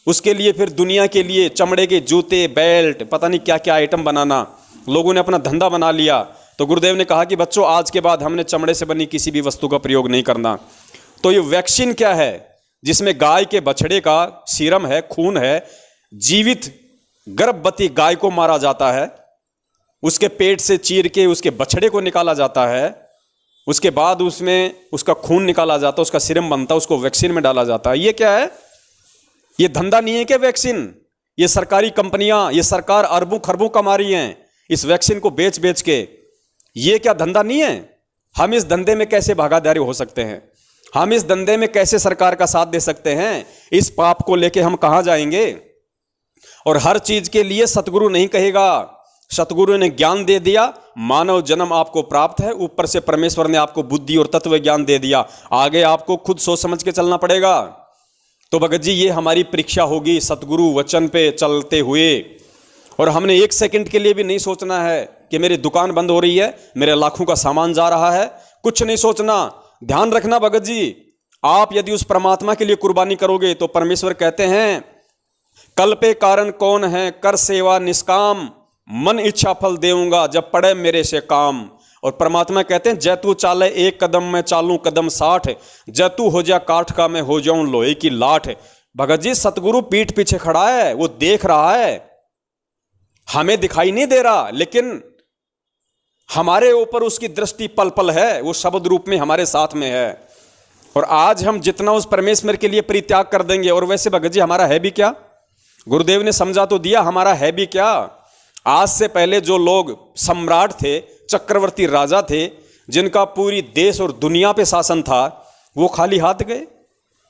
उसके लिए फिर दुनिया के लिए चमड़े के जूते, बेल्ट, पता नहीं क्या क्या आइटम बनाना, लोगों ने अपना धंधा बना लिया। तो गुरुदेव ने कहा कि बच्चों आज के बाद हमने चमड़े से बनी किसी भी वस्तु का प्रयोग नहीं करना। तो ये वैक्सीन क्या है? जिसमें गाय के बछड़े का सीरम है, खून है, जीवित गर्भवती गाय को मारा जाता है, उसके पेट से चीर के उसके बछड़े को निकाला जाता है, उसके बाद उसमें उसका खून निकाला जाता है, उसका सीरम बनता है, उसको वैक्सीन में डाला जाता है। ये क्या है? ये धंधा नहीं है क्या वैक्सीन? ये सरकारी कंपनियां, ये सरकार अरबों खरबों कमा रही हैं इस वैक्सीन को बेच बेच के। ये क्या धंधा नहीं है? हम इस धंधे में कैसे भागीदारी हो सकते हैं? हम इस धंधे में कैसे सरकार का साथ दे सकते हैं? इस पाप को लेके हम कहां जाएंगे? और हर चीज के लिए सतगुरु नहीं कहेगा, सतगुरु ने ज्ञान दे दिया, मानव जन्म आपको प्राप्त है, ऊपर से परमेश्वर ने आपको बुद्धि और तत्व ज्ञान दे दिया, आगे आपको खुद सोच समझ के चलना पड़ेगा। तो भगत जी ये हमारी परीक्षा होगी सतगुरु वचन पे चलते हुए। और हमने 1 सेकंड के लिए भी नहीं सोचना है कि मेरी दुकान बंद हो रही है, मेरे लाखों का सामान जा रहा है, कुछ नहीं सोचना। ध्यान रखना भगत जी, आप यदि उस परमात्मा के लिए कुर्बानी करोगे तो परमेश्वर कहते हैं, कल पे कारण कौन है, कर सेवा निष्काम, मन इच्छा फल देऊंगा जब पड़े मेरे से काम। और परमात्मा कहते हैं जै तू चाले एक कदम मैं चालूं कदम 60, जै तू हो जा काठ का मैं हो जाऊं लोहे की लाठ। भगत जी सतगुरु पीठ पीछे खड़ा है, वो देख रहा है, हमें दिखाई नहीं दे रहा, लेकिन हमारे ऊपर उसकी दृष्टि पल पल है, वो शब्द रूप में हमारे साथ में है। और आज हम जितना उस परमेश्वर के लिए परित्याग कर देंगे, और वैसे भगत जी हमारा है भी क्या, गुरुदेव ने समझा तो दिया, हमारा है भी क्या। आज से पहले जो लोग सम्राट थे, चक्रवर्ती राजा थे, जिनका पूरी देश और दुनिया पे शासन था, वो खाली हाथ गए।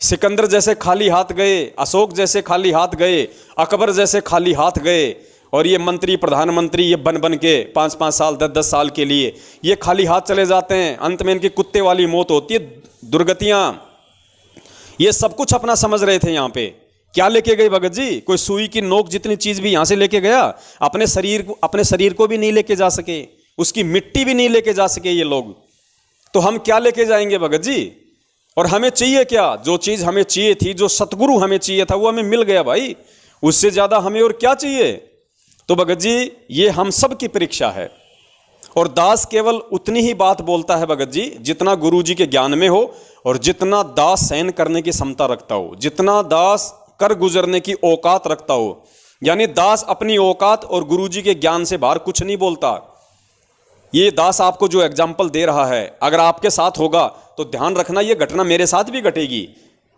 सिकंदर जैसे खाली हाथ गए, अशोक जैसे खाली हाथ गए, अकबर जैसे खाली हाथ गए। और ये मंत्री प्रधानमंत्री ये बन बन के 5-5 साल 10-10 साल के लिए ये खाली हाथ चले जाते हैं। अंत में इनकी कुत्ते वाली मौत होती है, दुर्गतियां। ये सब कुछ अपना समझ रहे थे। यहाँ पे क्या लेके गए भगत जी? कोई सुई की नोक जितनी चीज भी यहां से लेके गया, अपने शरीर को भी नहीं लेके जा सके, उसकी मिट्टी भी नहीं लेके जा सके ये लोग। तो हम क्या लेके जाएंगे भगत जी? और हमें चाहिए क्या? जो चीज हमें चाहिए थी, जो सतगुरु हमें चाहिए था, वो हमें मिल गया भाई। उससे ज्यादा हमें और क्या चाहिए? तो भगत जी ये हम सब की परीक्षा है। और दास केवल उतनी ही बात बोलता है भगत जी जितना गुरु जी के ज्ञान में हो, और जितना दास सहन करने की क्षमता रखता हो, जितना दास कर गुजरने की औकात रखता हो। यानी दास अपनी औकात और गुरु जी के ज्ञान से बाहर कुछ नहीं बोलता। ये दास आपको जो एग्जाम्पल दे रहा है, अगर आपके साथ होगा तो ध्यान रखना, ये घटना मेरे साथ भी घटेगी,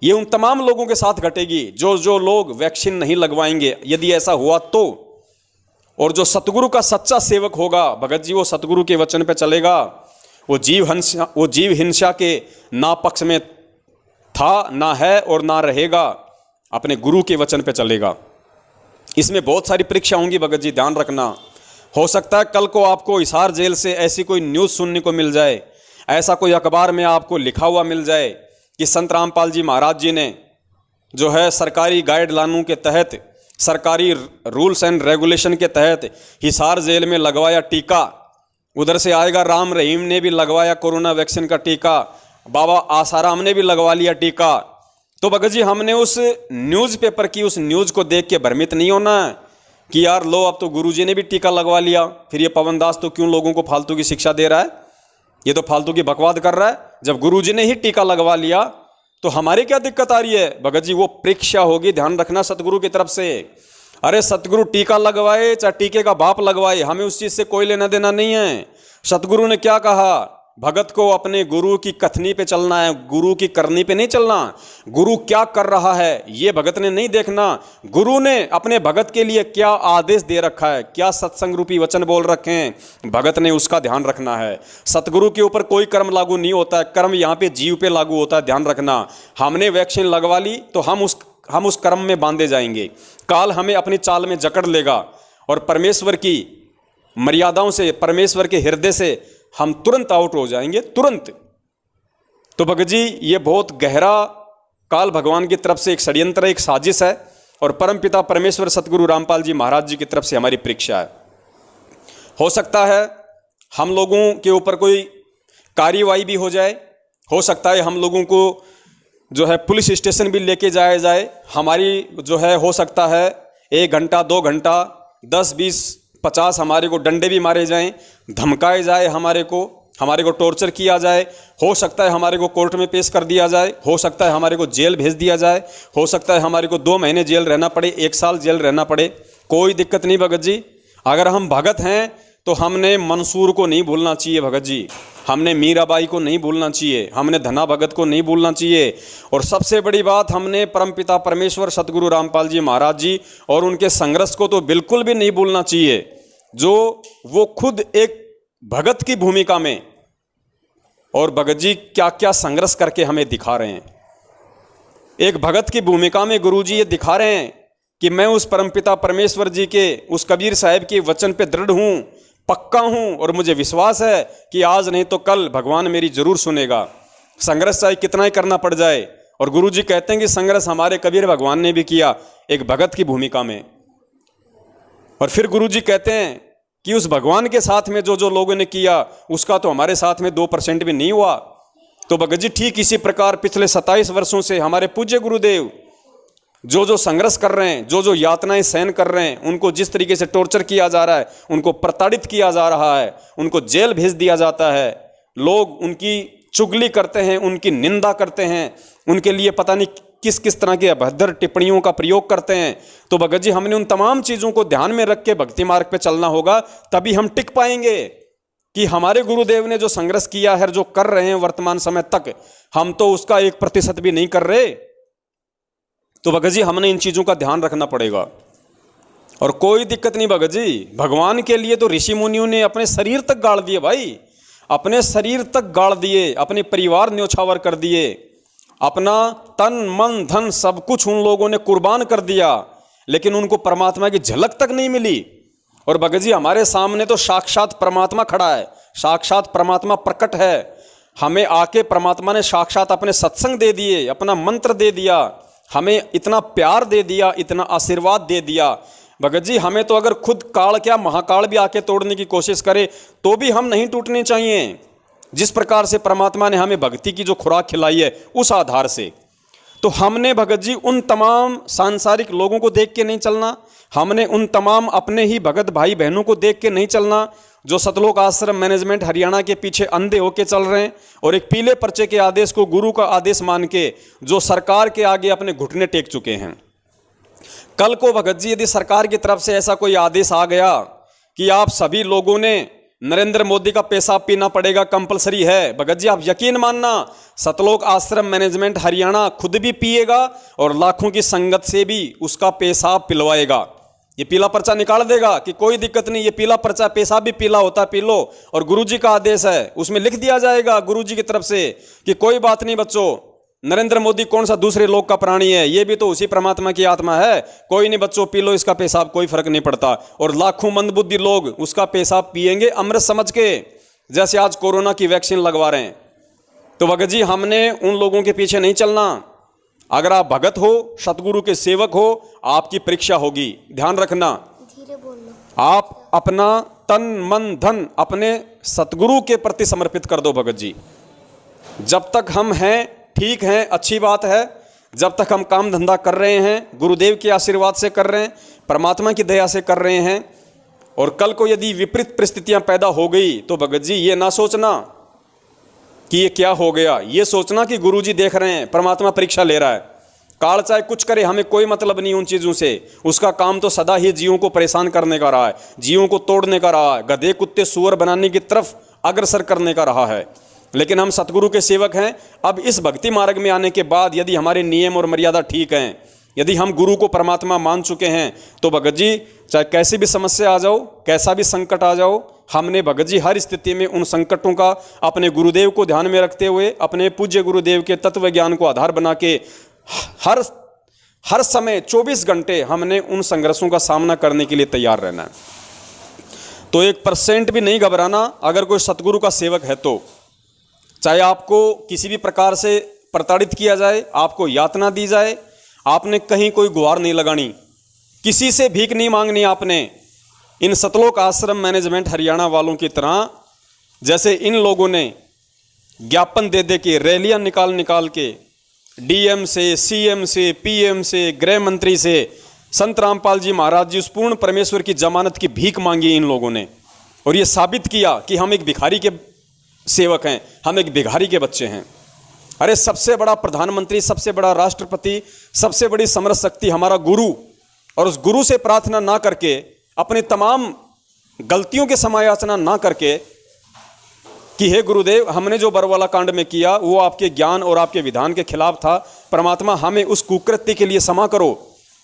ये उन तमाम लोगों के साथ घटेगी जो जो लोग वैक्सीन नहीं लगवाएंगे, यदि ऐसा हुआ तो। और जो सतगुरु का सच्चा सेवक होगा भगत जी, वो सतगुरु के वचन पे चलेगा, वो जीव हिंसा के ना पक्ष में था, ना है और ना रहेगा, अपने गुरु के वचन पे चलेगा। इसमें बहुत सारी परीक्षा होंगी भगत जी, ध्यान रखना। हो सकता है कल को आपको हिसार जेल से ऐसी कोई न्यूज़ सुनने को मिल जाए, ऐसा कोई अखबार में आपको लिखा हुआ मिल जाए कि संत रामपाल जी महाराज जी ने जो है सरकारी गाइडलाइनों के तहत, सरकारी रूल्स एंड रेगुलेशन के तहत हिसार जेल में लगवाया टीका। उधर से आएगा राम रहीम ने भी लगवाया कोरोना वैक्सीन का टीका, बाबा आसाराम ने भी लगवा लिया टीका। तो भगत जी हमने उस न्यूज़पेपर की उस न्यूज़ को देख के भ्रमित नहीं होना है कि यार लो अब तो गुरुजी ने भी टीका लगवा लिया, फिर ये पवन दास तो क्यों लोगों को फालतू की शिक्षा दे रहा है, ये तो फालतू की बकवाद कर रहा है। जब गुरुजी ने ही टीका लगवा लिया तो हमारी क्या दिक्कत आ रही है? भगत जी वो परीक्षा होगी, ध्यान रखना, सतगुरु की तरफ से। अरे सतगुरु टीका लगवाए चाहे टीके का बाप लगवाए, हमें उस चीज से कोई लेना देना नहीं है। सतगुरु ने क्या कहा? भगत को अपने गुरु की कथनी पे चलना है, गुरु की करनी पे नहीं चलना। गुरु क्या कर रहा है ये भगत ने नहीं देखना, गुरु ने अपने भगत के लिए क्या आदेश दे रखा है, क्या सत्संग रूपी वचन बोल रखे हैं, भगत ने उसका ध्यान रखना है। सतगुरु के ऊपर कोई कर्म लागू नहीं होता है, कर्म यहाँ पे जीव पे लागू होता है, ध्यान रखना। हमने वैक्सीन लगवा ली तो हम उस कर्म में बांधे जाएंगे, काल हमें अपनी चाल में जकड़ लेगा और परमेश्वर की मर्यादाओं से, परमेश्वर के हृदय से हम तुरंत आउट हो जाएंगे, तुरंत। तो भगत जी ये बहुत गहरा काल भगवान की तरफ से एक षड्यंत्र, एक साजिश है, और परमपिता परमेश्वर सतगुरु रामपाल जी महाराज जी की तरफ से हमारी परीक्षा है। हो सकता है हम लोगों के ऊपर कोई कार्यवाही भी हो जाए, हो सकता है हम लोगों को जो है पुलिस स्टेशन भी लेके जाया जाए, हमारी जो है हो सकता है 1 घंटा 2 घंटा 10 20 50 हमारे को डंडे भी मारे जाएं, धमकाए जाए, हमारे को टॉर्चर किया जाए, हो सकता है हमारे को कोर्ट में पेश कर दिया जाए, हो सकता है हमारे को जेल भेज दिया जाए, हो सकता है हमारे को 2 महीने जेल रहना पड़े, 1 साल जेल रहना पड़े, कोई दिक्कत नहीं भगत जी। अगर हम भगत हैं तो हमने मंसूर को नहीं भूलना चाहिए भगत जी, हमने मीराबाई को नहीं भूलना चाहिए, हमने धना भगत को नहीं भूलना चाहिए, और सबसे बड़ी बात हमने परमपिता परमेश्वर सतगुरु रामपाल जी महाराज जी और उनके संघर्ष को तो बिल्कुल भी नहीं भूलना चाहिए, जो वो खुद एक भगत की भूमिका में, और भगत जी क्या क्या संघर्ष करके हमें दिखा रहे हैं। एक भगत की भूमिका में गुरुजी ये दिखा रहे हैं कि मैं उस परमपिता परमेश्वर जी के, उस कबीर साहब के वचन पे दृढ़ हूँ, पक्का हूँ, और मुझे विश्वास है कि आज नहीं तो कल भगवान मेरी जरूर सुनेगा, संघर्ष चाहे कितना ही करना पड़ जाए। और गुरुजी कहते हैं कि संघर्ष हमारे कबीर भगवान ने भी किया एक भगत की भूमिका में। और फिर गुरुजी कहते हैं कि उस भगवान के साथ में जो जो लोगों ने किया उसका तो हमारे साथ में 2% भी नहीं हुआ। तो भगत जी ठीक इसी प्रकार पिछले 27 वर्षों से हमारे पूज्य गुरुदेव जो जो संघर्ष कर रहे हैं, जो जो यातनाएं सहन कर रहे हैं, उनको जिस तरीके से टॉर्चर किया जा रहा है, उनको प्रताड़ित किया जा रहा है, उनको जेल भेज दिया जाता है, लोग उनकी चुगली करते हैं, उनकी निंदा करते हैं, उनके लिए पता नहीं किस किस तरह की अभद्र टिप्पणियों का प्रयोग करते हैं। तो भगत जी हमने उन तमाम चीज़ों को ध्यान में रख के भक्ति मार्ग पे चलना होगा, तभी हम टिक पाएंगे कि हमारे गुरुदेव ने जो संघर्ष किया है, जो कर रहे हैं वर्तमान समय तक, हम तो उसका 1% भी नहीं कर रहे। तो भगत जी हमने इन चीज़ों का ध्यान रखना पड़ेगा। और कोई दिक्कत नहीं भगत जी, भगवान के लिए तो ऋषि मुनियों ने अपने शरीर तक गाड़ दिए भाई, अपने शरीर तक गाड़ दिए, अपने परिवार न्योछावर कर दिए, अपना तन मन धन सब कुछ उन लोगों ने कुर्बान कर दिया, लेकिन उनको परमात्मा की झलक तक नहीं मिली। और भगत जी हमारे सामने तो साक्षात परमात्मा खड़ा है, साक्षात परमात्मा प्रकट है, हमें आके परमात्मा ने साक्षात अपने सत्संग दे दिए, अपना मंत्र दे दिया, हमें इतना प्यार दे दिया, इतना आशीर्वाद दे दिया। भगत जी हमें तो अगर खुद काल क्या महाकाल भी आके तोड़ने की कोशिश करे तो भी हम नहीं टूटने चाहिए। जिस प्रकार से परमात्मा ने हमें भक्ति की जो खुराक खिलाई है उस आधार से, तो हमने भगत जी उन तमाम सांसारिक लोगों को देख के नहीं चलना, हमने उन तमाम अपने ही भगत भाई बहनों को देख के नहीं चलना जो सतलोक आश्रम मैनेजमेंट हरियाणा के पीछे अंधे होके चल रहे हैं और एक पीले पर्चे के आदेश को गुरु का आदेश मान के जो सरकार के आगे अपने घुटने टेक चुके हैं। कल को भगत जी यदि सरकार की तरफ से ऐसा कोई आदेश आ गया कि आप सभी लोगों ने नरेंद्र मोदी का पेशाब पीना पड़ेगा, कंपलसरी है, भगत जी आप यकीन मानना सतलोक आश्रम मैनेजमेंट हरियाणा खुद भी पिएगा और लाखों की संगत से भी उसका पेशाब पिलवाएगा। ये पीला पर्चा निकाल देगा कि कोई दिक्कत नहीं, ये पीला पर्चा पेशाब भी पीला होता पी लो, और गुरुजी का आदेश है, उसमें लिख दिया जाएगा गुरुजी की तरफ से कि कोई बात नहीं बच्चों, नरेंद्र मोदी कौन सा दूसरे लोक का प्राणी है, ये भी तो उसी परमात्मा की आत्मा है, कोई नहीं बच्चों पी लो इसका पेशाब, कोई फर्क नहीं पड़ता। और लाखों मंदबुद्धि लोग उसका पेशाब पिएंगे अमृत समझ के, जैसे आज कोरोना की वैक्सीन लगवा रहे हैं। तो भगत जी हमने उन लोगों के पीछे नहीं चलना। अगर आप भगत हो, सतगुरु के सेवक हो, आपकी परीक्षा होगी, ध्यान रखना। धीरे बोलो। आप अपना तन मन धन अपने सतगुरु के प्रति समर्पित कर दो भगत जी। जब तक हम हैं ठीक हैं, अच्छी बात है, जब तक हम काम धंधा कर रहे हैं गुरुदेव के आशीर्वाद से कर रहे हैं, परमात्मा की दया से कर रहे हैं, और कल को यदि विपरीत परिस्थितियां पैदा हो गई तो भगत जी ये ना सोचना कि ये क्या हो गया, ये सोचना कि गुरुजी देख रहे हैं, परमात्मा परीक्षा ले रहा है। काल चाहे कुछ करे, हमें कोई मतलब नहीं उन चीज़ों से, उसका काम तो सदा ही जीवों को परेशान करने का रहा है, जीवों को तोड़ने का रहा है, गधे कुत्ते सुअर बनाने की तरफ अग्रसर करने का रहा है। लेकिन हम सतगुरु के सेवक हैं। अब इस भक्ति मार्ग में आने के बाद यदि हमारे नियम और मर्यादा ठीक हैं, यदि हम गुरु को परमात्मा मान चुके हैं, तो भगत जी चाहे कैसी भी समस्या आ जाओ, कैसा भी संकट आ जाओ, हमने भगत जी हर स्थिति में उन संकटों का अपने गुरुदेव को ध्यान में रखते हुए, अपने पूज्य गुरुदेव के तत्व ज्ञान को आधार बना के हर समय 24 घंटे हमने उन संघर्षों का सामना करने के लिए तैयार रहना है। तो 1% भी नहीं घबराना। अगर कोई सतगुरु का सेवक है तो चाहे आपको किसी भी प्रकार से प्रताड़ित किया जाए, आपको यातना दी जाए, आपने कहीं कोई गुहार नहीं लगानी, किसी से भीख नहीं मांगनी आपने। इन सतलोक आश्रम मैनेजमेंट हरियाणा वालों की तरह जैसे इन लोगों ने ज्ञापन दे दे के, रैलियां निकाल के डीएम से, सीएम से, पीएम से, गृह मंत्री से, संत रामपाल जी महाराज जी, उस पूर्ण परमेश्वर की जमानत की भीख मांगी इन लोगों ने, और ये साबित किया कि हम एक भिखारी के सेवक हैं, हम एक भिखारी के बच्चे हैं। अरे सबसे बड़ा प्रधानमंत्री, सबसे बड़ा राष्ट्रपति, सबसे बड़ी समरथ शक्ति हमारा गुरु, और उस गुरु से प्रार्थना ना करके, अपनी तमाम गलतियों की समायाचना ना करके कि हे गुरुदेव हमने जो बरवाला कांड में किया वो आपके ज्ञान और आपके विधान के खिलाफ था, परमात्मा हमें उस कुकृत्य के लिए क्षमा करो,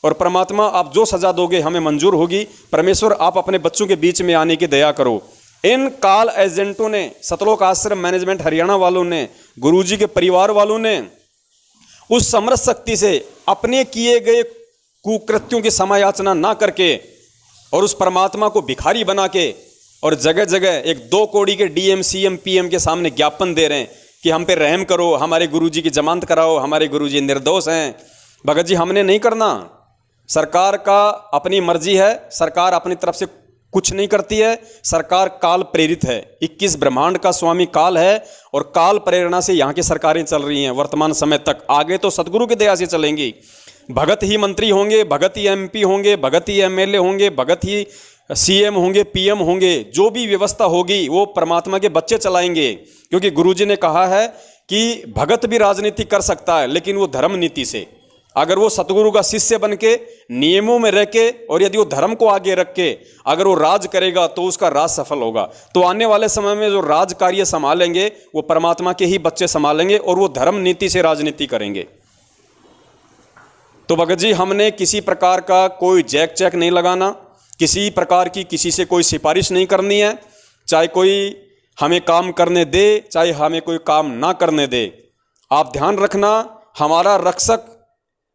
और परमात्मा आप जो सजा दोगे हमें मंजूर होगी, परमेश्वर आप अपने बच्चों के बीच में आने की दया करो। इन काल एजेंटों ने, सतलोक आश्रम मैनेजमेंट हरियाणा वालों ने, गुरुजी के परिवार वालों ने उस समरथ शक्ति से अपने किए गए कुकृत्यों की समायाचना ना करके और उस परमात्मा को भिखारी बना के और जगह जगह 1-2 कौड़ी के डीएम, सीएम, पीएम के सामने ज्ञापन दे रहे हैं कि हम पे रहम करो, हमारे गुरुजी की जमानत कराओ, हमारे गुरुजी निर्दोष हैं। भगत जी हमने नहीं करना। सरकार का अपनी मर्जी है, सरकार अपनी तरफ से कुछ नहीं करती है, सरकार काल प्रेरित है। 21 ब्रह्मांड का स्वामी काल है और काल प्रेरणा से यहाँ की सरकारें चल रही हैं वर्तमान समय तक। आगे तो सतगुरु की दया से चलेंगी। भगत ही मंत्री होंगे, भगत ही एमपी होंगे, भगत ही एमएलए होंगे, भगत ही सीएम होंगे, पीएम होंगे। जो भी व्यवस्था होगी वो परमात्मा के बच्चे चलाएंगे, क्योंकि गुरुजी ने कहा है कि भगत भी राजनीति कर सकता है, लेकिन वो धर्म नीति से। अगर वो सतगुरु का शिष्य बन के नियमों में रह के और यदि वो धर्म को आगे रख के अगर वो राज करेगा तो उसका राज सफल होगा। तो आने वाले समय में जो राज कार्य संभालेंगे वो परमात्मा के ही बच्चे संभालेंगे और वो धर्म नीति से राजनीति करेंगे। तो भगत जी, हमने किसी प्रकार का कोई जैक चैक नहीं लगाना, किसी प्रकार की किसी से कोई सिफारिश नहीं करनी है, चाहे कोई हमें काम करने दे चाहे हमें कोई काम ना करने दे। आप ध्यान रखना, हमारा रक्षक,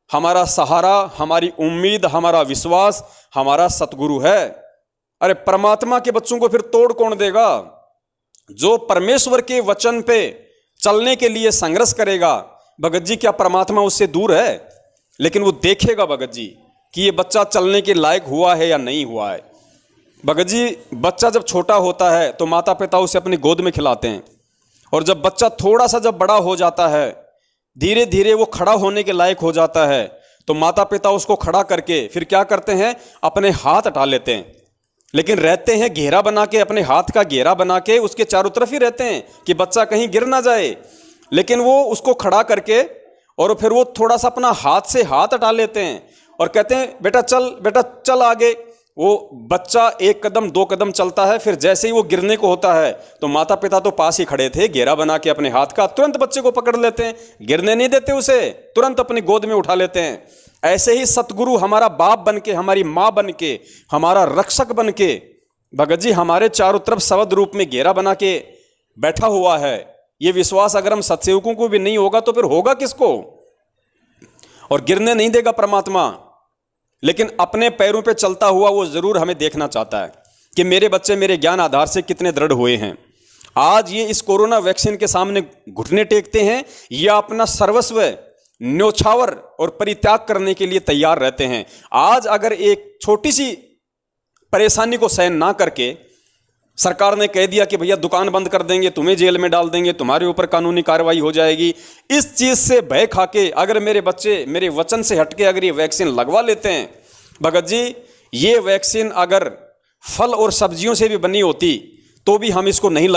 हमारा सहारा, हमारी उम्मीद, हमारा विश्वास हमारा सतगुरु है। अरे परमात्मा के बच्चों को फिर तोड़ कौन देगा? जो परमेश्वर के वचन पे चलने के लिए संघर्ष करेगा, भगत जी क्या परमात्मा उससे दूर है? लेकिन वो देखेगा भगत जी कि ये बच्चा चलने के लायक हुआ है या नहीं हुआ है। भगत जी, बच्चा जब छोटा होता है तो माता पिता उसे अपनी गोद में खिलाते हैं, और जब बच्चा थोड़ा सा जब बड़ा हो जाता है, धीरे धीरे वो खड़ा होने के लायक हो जाता है, तो माता पिता उसको खड़ा करके फिर क्या करते हैं, अपने हाथ हटा लेते हैं। लेकिन रहते हैं घेरा बना के, अपने हाथ का घेरा बना के उसके चारों तरफ ही रहते हैं कि बच्चा कहीं गिर ना जाए। लेकिन वो उसको खड़ा करके और फिर वो थोड़ा सा अपना हाथ से हाथ हटा लेते हैं और कहते हैं बेटा चल आगे। वो बच्चा एक कदम दो कदम चलता है, फिर जैसे ही वो गिरने को होता है तो माता पिता तो पास ही खड़े थे, घेरा बना के अपने हाथ का तुरंत बच्चे को पकड़ लेते हैं, गिरने नहीं देते उसे, तुरंत अपनी गोद में उठा लेते हैं। ऐसे ही सतगुरु हमारा बाप बन के, हमारी माँ बन के, हमारा रक्षक बन के भगत जी हमारे चारों तरफ शब्द रूप में घेरा बना के बैठा हुआ है। ये विश्वास अगर हम सत्सेवकों को भी नहीं होगा तो फिर होगा किसको? और गिरने नहीं देगा परमात्मा, लेकिन अपने पैरों पे चलता हुआ वो जरूर हमें देखना चाहता है कि मेरे बच्चे मेरे ज्ञान आधार से कितने दृढ़ हुए हैं। आज ये इस कोरोना वैक्सीन के सामने घुटने टेकते हैं या अपना सर्वस्व न्योछावर और परित्याग करने के लिए तैयार रहते हैं। आज अगर एक छोटी सी परेशानी को सहन ना करके सरकार ने कह दिया कि भैया दुकान बंद कर देंगे, तुम्हें जेल में डाल देंगे, तुम्हारे ऊपर कानूनी कार्रवाई हो जाएगी, इस चीज से भय खाके अगर मेरे बच्चे मेरे वचन से हटके अगर ये वैक्सीन लगवा लेते हैं, भगत जी ये वैक्सीन अगर फल और सब्जियों से भी बनी होती तो भी हम इसको नहीं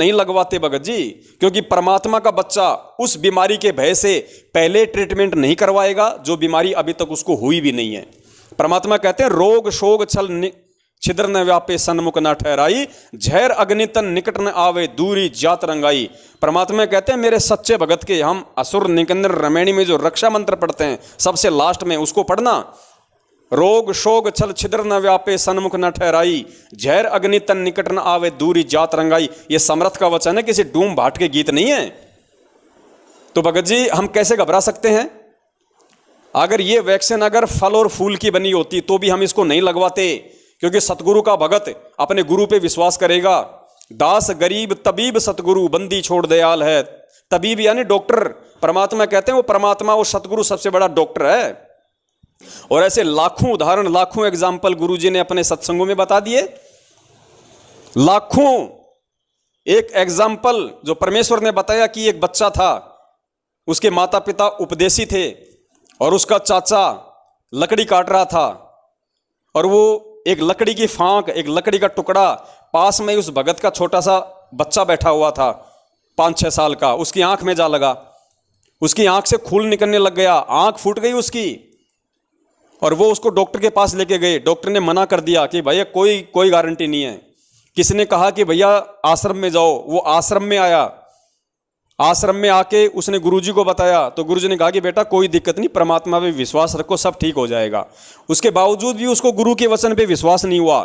लगवाते, भगत जी, क्योंकि परमात्मा का बच्चा उस बीमारी के भय से पहले ट्रीटमेंट नहीं करवाएगा जो बीमारी अभी तक उसको हुई भी नहीं है। परमात्मा कहते हैं रोग शोग छल छिद्र न व्यापे सन्मुख न ठहराई, झैर अग्नितन निकट न आवे दूरी जात रंगाई। परमात्मा कहते हैं मेरे सच्चे भगत के, हम असुर निकंदर रमैणी में जो रक्षा मंत्र पढ़ते हैं सबसे लास्ट में उसको पढ़ना, रोग शोग छल छिद्र न व्यापे सन्मुख न ठहराई, झैर अग्नितन निकट न आवे दूरी जात रंगाई। ये समर्थ का वचन है, किसी डूम भाट के गीत नहीं है। तो भगत जी हम कैसे घबरा सकते हैं? अगर ये वैक्सीन अगर फल और फूल की बनी होती तो भी हम इसको नहीं लगवाते, क्योंकि सतगुरु का भगत अपने गुरु पे विश्वास करेगा। दास गरीब तबीब सतगुरु बंदी छोड़ दयाल है। तबीब यानी डॉक्टर, परमात्मा कहते हैं वो परमात्मा वो सतगुरु सबसे बड़ा डॉक्टर है। और ऐसे लाखों उदाहरण, लाखों एग्जाम्पल गुरुजी ने अपने सत्संगों में बता दिए। लाखों एक एग्जाम्पल जो परमेश्वर ने बताया कि एक बच्चा था, उसके माता पिता उपदेशी थे और उसका चाचा लकड़ी काट रहा था और वो एक लकड़ी की फांक, एक लकड़ी का टुकड़ा, पास में उस भगत का छोटा सा बच्चा बैठा हुआ था 5-6 साल का, उसकी आंख में जा लगा, उसकी आंख से खून निकलने लग गया, आंख फूट गई उसकी। और वो उसको डॉक्टर के पास लेके गए। डॉक्टर ने मना कर दिया कि भैया कोई गारंटी नहीं है। किसी ने कहा कि भैया आश्रम में जाओ, वो आश्रम में आया, आश्रम में आके उसने गुरुजी को बताया तो गुरुजी ने कहा कि बेटा कोई दिक्कत नहीं, परमात्मा पे विश्वास रखो, सब ठीक हो जाएगा। उसके बावजूद भी उसको गुरु के वचन पे विश्वास नहीं हुआ।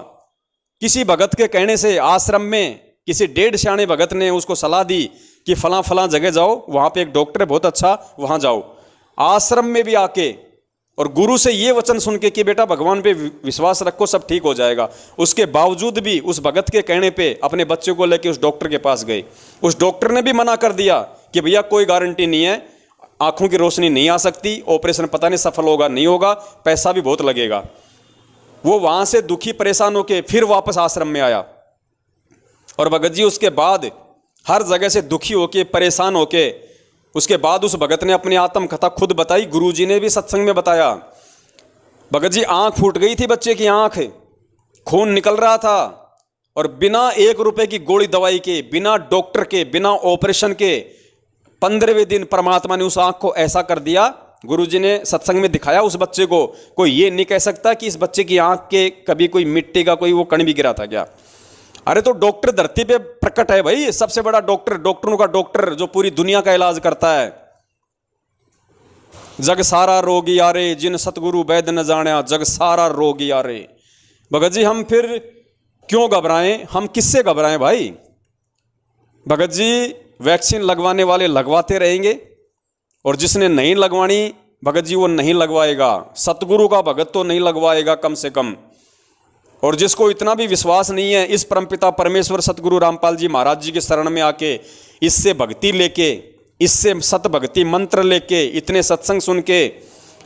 किसी भगत के कहने से आश्रम में किसी 1.5 सियाने भगत ने उसको सलाह दी कि फलां जगह जाओ, वहां पे एक डॉक्टर है बहुत अच्छा, वहां जाओ। आश्रम में भी आके और गुरु से ये वचन सुन के कि बेटा भगवान पे विश्वास रखो, सब ठीक हो जाएगा, उसके बावजूद भी उस भगत के कहने पे अपने बच्चे को लेके उस डॉक्टर के पास गए। उस डॉक्टर ने भी मना कर दिया कि भैया कोई गारंटी नहीं है, आंखों की रोशनी नहीं आ सकती, ऑपरेशन पता नहीं सफल होगा नहीं होगा, पैसा भी बहुत लगेगा। वो वहां से दुखी परेशान होके फिर वापस आश्रम में आया। और भगत जी उसके बाद हर जगह से दुखी होके परेशान होके उसके बाद उस भगत ने अपनी आत्मकथा खुद बताई, गुरुजी ने भी सत्संग में बताया। भगत जी, आंख फूट गई थी बच्चे की, आंख, खून निकल रहा था, और बिना 1 रुपए की गोली दवाई के, बिना डॉक्टर के, बिना ऑपरेशन के 15वें दिन परमात्मा ने उस आंख को ऐसा कर दिया। गुरुजी ने सत्संग में दिखाया उस बच्चे को। कोई ये नहीं कह सकता कि इस बच्चे की आंख के कभी कोई मिट्टी का कोई वो कण भी गिरा था क्या? अरे तो डॉक्टर धरती पे प्रकट है भाई, सबसे बड़ा डॉक्टर, डॉक्टरों का डॉक्टर, जो पूरी दुनिया का इलाज करता है। जग सारा रोग यारे, जिन सतगुरु वैद न जाना, जग सारा रोग यारे। भगत जी, हम फिर क्यों घबराएं? हम किससे घबराएं भाई? भगत जी, वैक्सीन लगवाने वाले लगवाते रहेंगे, और जिसने नहीं लगवानी भगत जी वो नहीं लगवाएगा। सतगुरु का भगत तो नहीं लगवाएगा कम से कम। और जिसको इतना भी विश्वास नहीं है इस परमपिता परमेश्वर सतगुरु रामपाल जी महाराज जी के शरण में आके, इससे भक्ति लेके, इससे सत भक्ति मंत्र लेके, इतने सत्संग सुन के,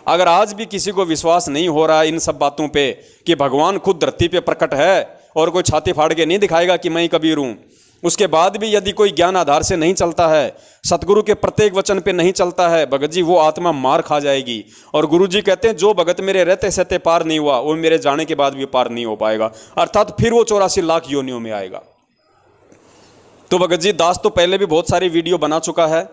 अगर आज भी किसी को विश्वास नहीं हो रहा है इन सब बातों पे कि भगवान खुद धरती पे प्रकट है और कोई छाती फाड़ के नहीं दिखाएगा कि मैं ही कबीर हूं, उसके बाद भी यदि कोई ज्ञान आधार से नहीं चलता है, सतगुरु के प्रत्येक वचन पे नहीं चलता है, भगत जी वो आत्मा मार खा जाएगी। और गुरु जी कहते हैं जो भगत मेरे रहते सहते पार नहीं हुआ, वो मेरे जाने के बाद भी पार नहीं हो पाएगा, अर्थात फिर वो 84 लाख योनियों में आएगा। तो भगत जी, दास तो पहले भी बहुत सारी वीडियो बना चुका है,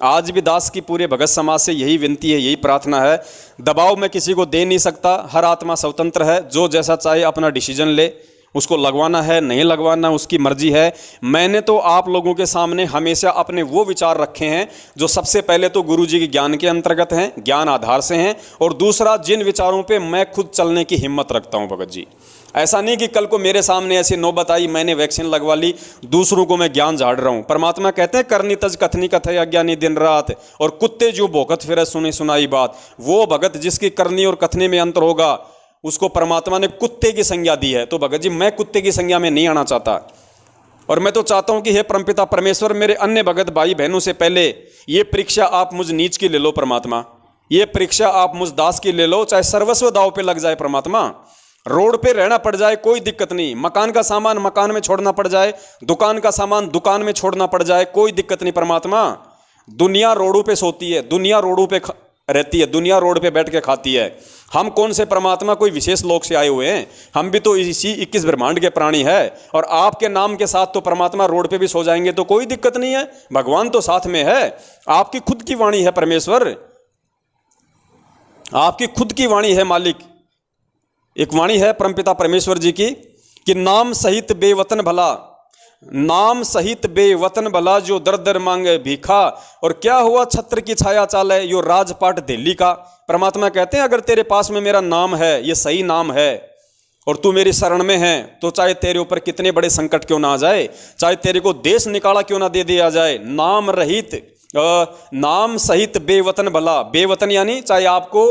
आज भी दास की पूरे भगत समाज से यही विनती है, यही प्रार्थना है। दबाव मैं किसी को दे नहीं सकता, हर आत्मा स्वतंत्र है, जो जैसा चाहे अपना डिसीजन ले, उसको लगवाना है नहीं लगवाना उसकी मर्जी है। मैंने तो आप लोगों के सामने हमेशा अपने वो विचार रखे हैं जो सबसे पहले तो गुरु जी के ज्ञान के अंतर्गत हैं, ज्ञान आधार से हैं, और दूसरा जिन विचारों पे मैं खुद चलने की हिम्मत रखता हूं। भगत जी, ऐसा नहीं कि कल को मेरे सामने ऐसी नौबत आई, मैंने वैक्सीन लगवा ली, दूसरों को मैं ज्ञान झाड़ रहा हूं। परमात्मा कहते हैं करनी तज कथनी कथे अज्ञानी दिन रात, और कुत्ते जो भौंकत फिरे सुनी सुनाई बात। वो भगत जिसकी करनी और कथनी में अंतर होगा उसको परमात्मा ने कुत्ते की संज्ञा दी है। तो भगत जी, मैं कुत्ते की संज्ञा में नहीं आना चाहता, और मैं तो चाहता हूं कि हे परमपिता परमेश्वर, मेरे अन्य भगत भाई बहनों से पहले ये परीक्षा आप मुझ नीच की ले लो परमात्मा, ये परीक्षा आप मुझ दास की ले लो, चाहे सर्वस्व दाव पे लग जाए परमात्मा, रोड पे रहना पड़ जाए कोई दिक्कत नहीं, मकान का सामान मकान में छोड़ना पड़ जाए, दुकान का सामान दुकान में छोड़ना पड़ जाए, कोई दिक्कत नहीं परमात्मा। दुनिया रोडों पे सोती है, दुनिया रोडों पे रहती है, दुनिया रोड पे बैठ के खाती है। हम कौन से परमात्मा कोई विशेष लोक से आए हुए हैं? हम भी तो इसी 21 ब्रह्मांड के प्राणी है, और आपके नाम के साथ तो परमात्मा रोड पे भी सो जाएंगे तो कोई दिक्कत नहीं है, भगवान तो साथ में है। आपकी खुद की वाणी है परमेश्वर, आपकी खुद की वाणी है मालिक। एक वाणी है परमपिता परमेश्वर जी की कि नाम सहित बेवतन भला, नाम सहित बेवतन भला, जो दर दर मांगे भीखा, और क्या हुआ छत्र की छाया चाले, यो राजपाट दिल्ली का। परमात्मा कहते हैं अगर तेरे पास में मेरा नाम है, ये सही नाम है, और तू मेरी शरण में है, तो चाहे तेरे ऊपर कितने बड़े संकट क्यों ना आ जाए, चाहे तेरे को देश निकाला क्यों ना दे दिया जाए, नाम रहित नाम सहित बेवतन भला, बेवतन यानी चाहे आपको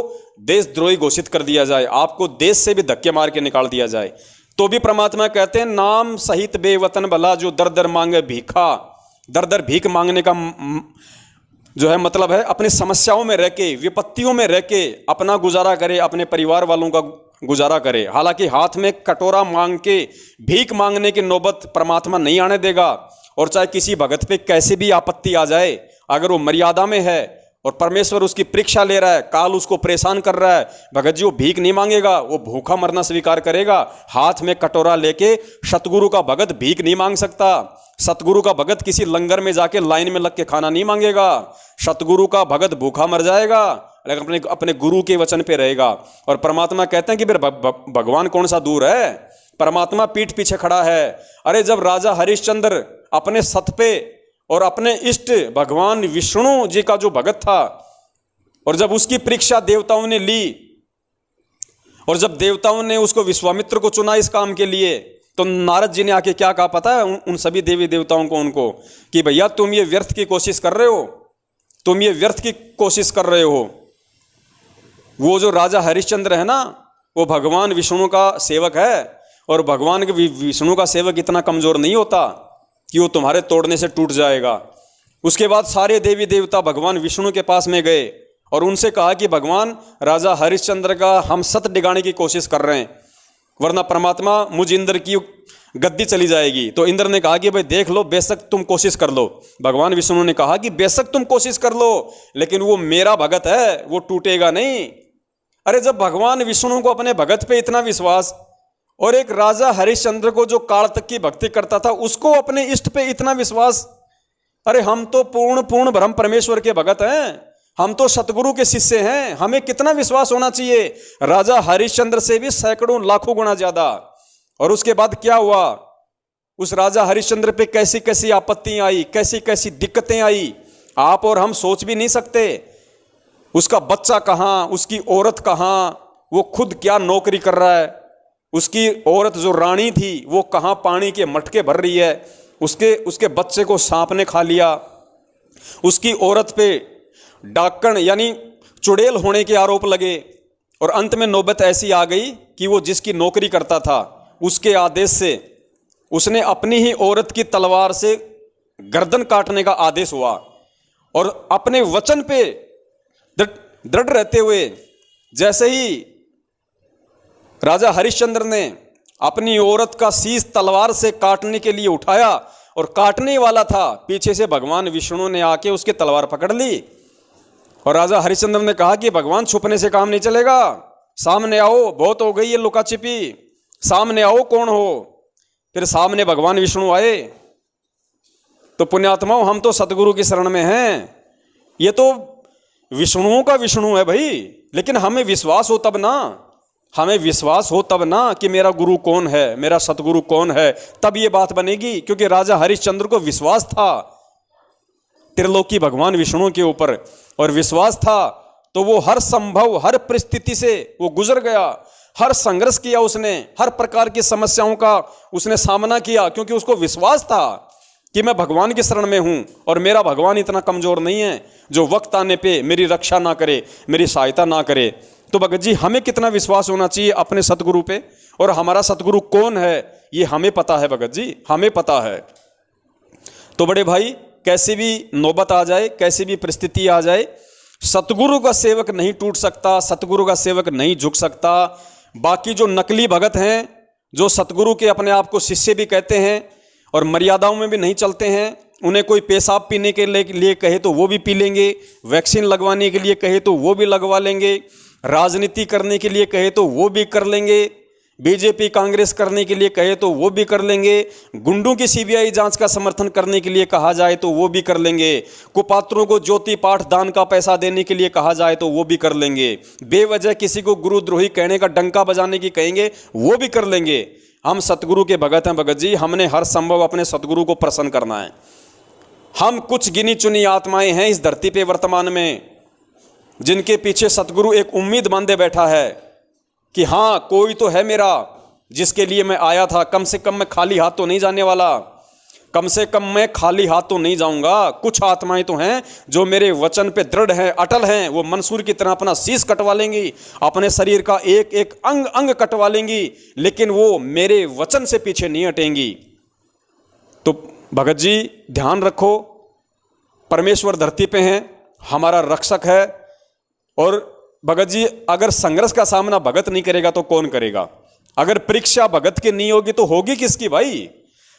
देशद्रोही घोषित कर दिया जाए, आपको देश से भी धक्के मार के निकाल दिया जाए, तो भी परमात्मा कहते हैं नाम सहित बेवतन भला, जो दर दर मांगे भीखा। दर दर भीख मांगने का जो है मतलब है अपनी समस्याओं में रह के, विपत्तियों में रह के अपना गुजारा करे, अपने परिवार वालों का गुजारा करे। हालांकि हाथ में कटोरा मांग के भीख मांगने की नौबत परमात्मा नहीं आने देगा, और चाहे किसी भगत पे कैसे भी आपत्ति आ जाए, अगर वो मर्यादा में है और परमेश्वर उसकी परीक्षा ले रहा है, काल उसको परेशान कर रहा है, भगत जी वो भीख नहीं मांगेगा, वो भूखा मरना स्वीकार करेगा। हाथ में कटोरा लेके सतगुरु का भगत भीख नहीं मांग सकता। सतगुरु का भगत किसी लंगर में जाके लाइन में लग के खाना नहीं मांगेगा। सतगुरु का भगत भूखा मर जाएगा लेकिन अपने गुरु के वचन पे रहेगा। और परमात्मा कहते हैं कि फिर भगवान कौन सा दूर है, परमात्मा पीठ पीछे खड़ा है। अरे जब राजा हरिश्चंद्र अपने सत पे और अपने इष्ट भगवान विष्णु जी का जो भगत था, और जब उसकी परीक्षा देवताओं ने ली, और जब देवताओं ने उसको विश्वामित्र को चुना इस काम के लिए, तो नारद जी ने आके क्या कहा पता है उन सभी देवी देवताओं को, उनको कि भैया तुम ये व्यर्थ की कोशिश कर रहे हो, तुम ये व्यर्थ की कोशिश कर रहे हो। वो जो राजा हरिश्चंद्र है ना, वो भगवान विष्णु का सेवक है, और भगवान के विष्णु का सेवक इतना कमजोर नहीं होता कि वो तुम्हारे तोड़ने से टूट जाएगा। उसके बाद सारे देवी देवता भगवान विष्णु के पास में गए और उनसे कहा कि भगवान राजा हरिश्चंद्र का हम सत डिगाने की कोशिश कर रहे हैं, वरना परमात्मा मुझ इंद्र की गद्दी चली जाएगी। तो इंद्र ने कहा कि भाई देख लो, बेशक तुम कोशिश कर लो। भगवान विष्णु ने कहा कि बेशक तुम कोशिश कर लो, लेकिन वो मेरा भगत है, वो टूटेगा नहीं। अरे जब भगवान विष्णु को अपने भगत पे इतना विश्वास, और एक राजा हरिश्चंद्र को जो काल तक की भक्ति करता था उसको अपने इष्ट पे इतना विश्वास, अरे हम तो पूर्ण ब्रह्म परमेश्वर के भगत हैं, हम तो सतगुरु के शिष्य हैं, हमें कितना विश्वास होना चाहिए, राजा हरिश्चंद्र से भी सैकड़ों लाखों गुना ज्यादा। और उसके बाद क्या हुआ, उस राजा हरिश्चंद्र पे कैसी कैसी आपत्तियां आई, कैसी कैसी दिक्कतें आई, आप और हम सोच भी नहीं सकते। उसका बच्चा कहाँ, उसकी औरत कहाँ, वो खुद क्या नौकरी कर रहा है, उसकी औरत जो रानी थी वो कहाँ पानी के मटके भर रही है, उसके बच्चे को सांप ने खा लिया, उसकी औरत पे डाकण यानी चुड़ैल होने के आरोप लगे। और अंत में नौबत ऐसी आ गई कि वो जिसकी नौकरी करता था उसके आदेश से उसने अपनी ही औरत की तलवार से गर्दन काटने का आदेश हुआ। और अपने वचन पे दृढ़ रहते हुए जैसे ही राजा हरिश्चंद्र ने अपनी औरत का शीश तलवार से काटने के लिए उठाया और काटने वाला था, पीछे से भगवान विष्णु ने आके उसकी तलवार पकड़ ली। और राजा हरिश्चंद्र ने कहा कि भगवान छुपने से काम नहीं चलेगा, सामने आओ, बहुत हो गई ये लुका छिपी, सामने आओ कौन हो। फिर सामने भगवान विष्णु आए। तो पुण्यात्माओं, हम तो सतगुरु की शरण में हैं, ये तो विष्णुओं का विष्णु है भाई, लेकिन हमें विश्वास हो तब ना, हमें विश्वास हो तब ना कि मेरा गुरु कौन है, मेरा सतगुरु कौन है, तब ये बात बनेगी। क्योंकि राजा हरिश्चंद्र को विश्वास था त्रिलोकी भगवान विष्णु के ऊपर, और विश्वास था तो वो हर संभव हर परिस्थिति से वो गुजर गया, हर संघर्ष किया उसने, हर प्रकार की समस्याओं का उसने सामना किया, क्योंकि उसको विश्वास था कि मैं भगवान की शरण में हूं और मेरा भगवान इतना कमजोर नहीं है जो वक्त आने पे मेरी रक्षा ना करे, मेरी सहायता ना करे। तो भगत जी, हमें कितना विश्वास होना चाहिए अपने सतगुरु पे, और हमारा सतगुरु कौन है ये हमें पता है भगत जी, हमें पता है। तो बड़े भाई, कैसी भी नौबत आ जाए, कैसी भी परिस्थिति आ जाए, सतगुरु का सेवक नहीं टूट सकता, सतगुरु का सेवक नहीं झुक सकता। बाकी जो नकली भगत हैं, जो सतगुरु के अपने आप को शिष्य भी कहते हैं और मर्यादाओं में भी नहीं चलते हैं, उन्हें कोई पेशाब पीने के लिए कहे तो वो भी पी लेंगे, वैक्सीन लगवाने के लिए कहे तो वो भी लगवा लेंगे, राजनीति करने के लिए कहे तो वो भी कर लेंगे, बीजेपी कांग्रेस करने के लिए कहे तो वो भी कर लेंगे, गुंडों की सीबीआई जांच का समर्थन करने के लिए कहा जाए तो वो भी कर लेंगे, कुपात्रों को ज्योति पाठ दान का पैसा देने के लिए कहा जाए तो वो भी कर लेंगे, बेवजह किसी को गुरुद्रोही कहने का डंका बजाने की कहेंगे वो भी कर लेंगे। हम सतगुरु के भगत हैं भगत जी, हमने हर संभव अपने सतगुरु को प्रसन्न करना है। हम कुछ गिनी चुनी आत्माएं हैं इस धरती पे वर्तमान में, जिनके पीछे सतगुरु एक उम्मीद बांधे बैठा है कि हाँ, कोई तो है मेरा जिसके लिए मैं आया था, कम से कम मैं खाली हाथ तो नहीं जाने वाला, कम से कम मैं खाली हाथ तो नहीं जाऊंगा। कुछ आत्माएं तो हैं जो मेरे वचन पे दृढ़ हैं, अटल हैं, वो मंसूर की तरह अपना शीश कटवा लेंगी, अपने शरीर का एक एक अंग अंग कटवा लेंगी, लेकिन वो मेरे वचन से पीछे नहीं हटेंगी। तो भगत जी, ध्यान रखो, परमेश्वर धरती पे हैं, हमारा रक्षक है। और भगत जी, अगर संघर्ष का सामना भगत नहीं करेगा तो कौन करेगा? अगर परीक्षा भगत की नहीं होगी तो होगी किसकी भाई?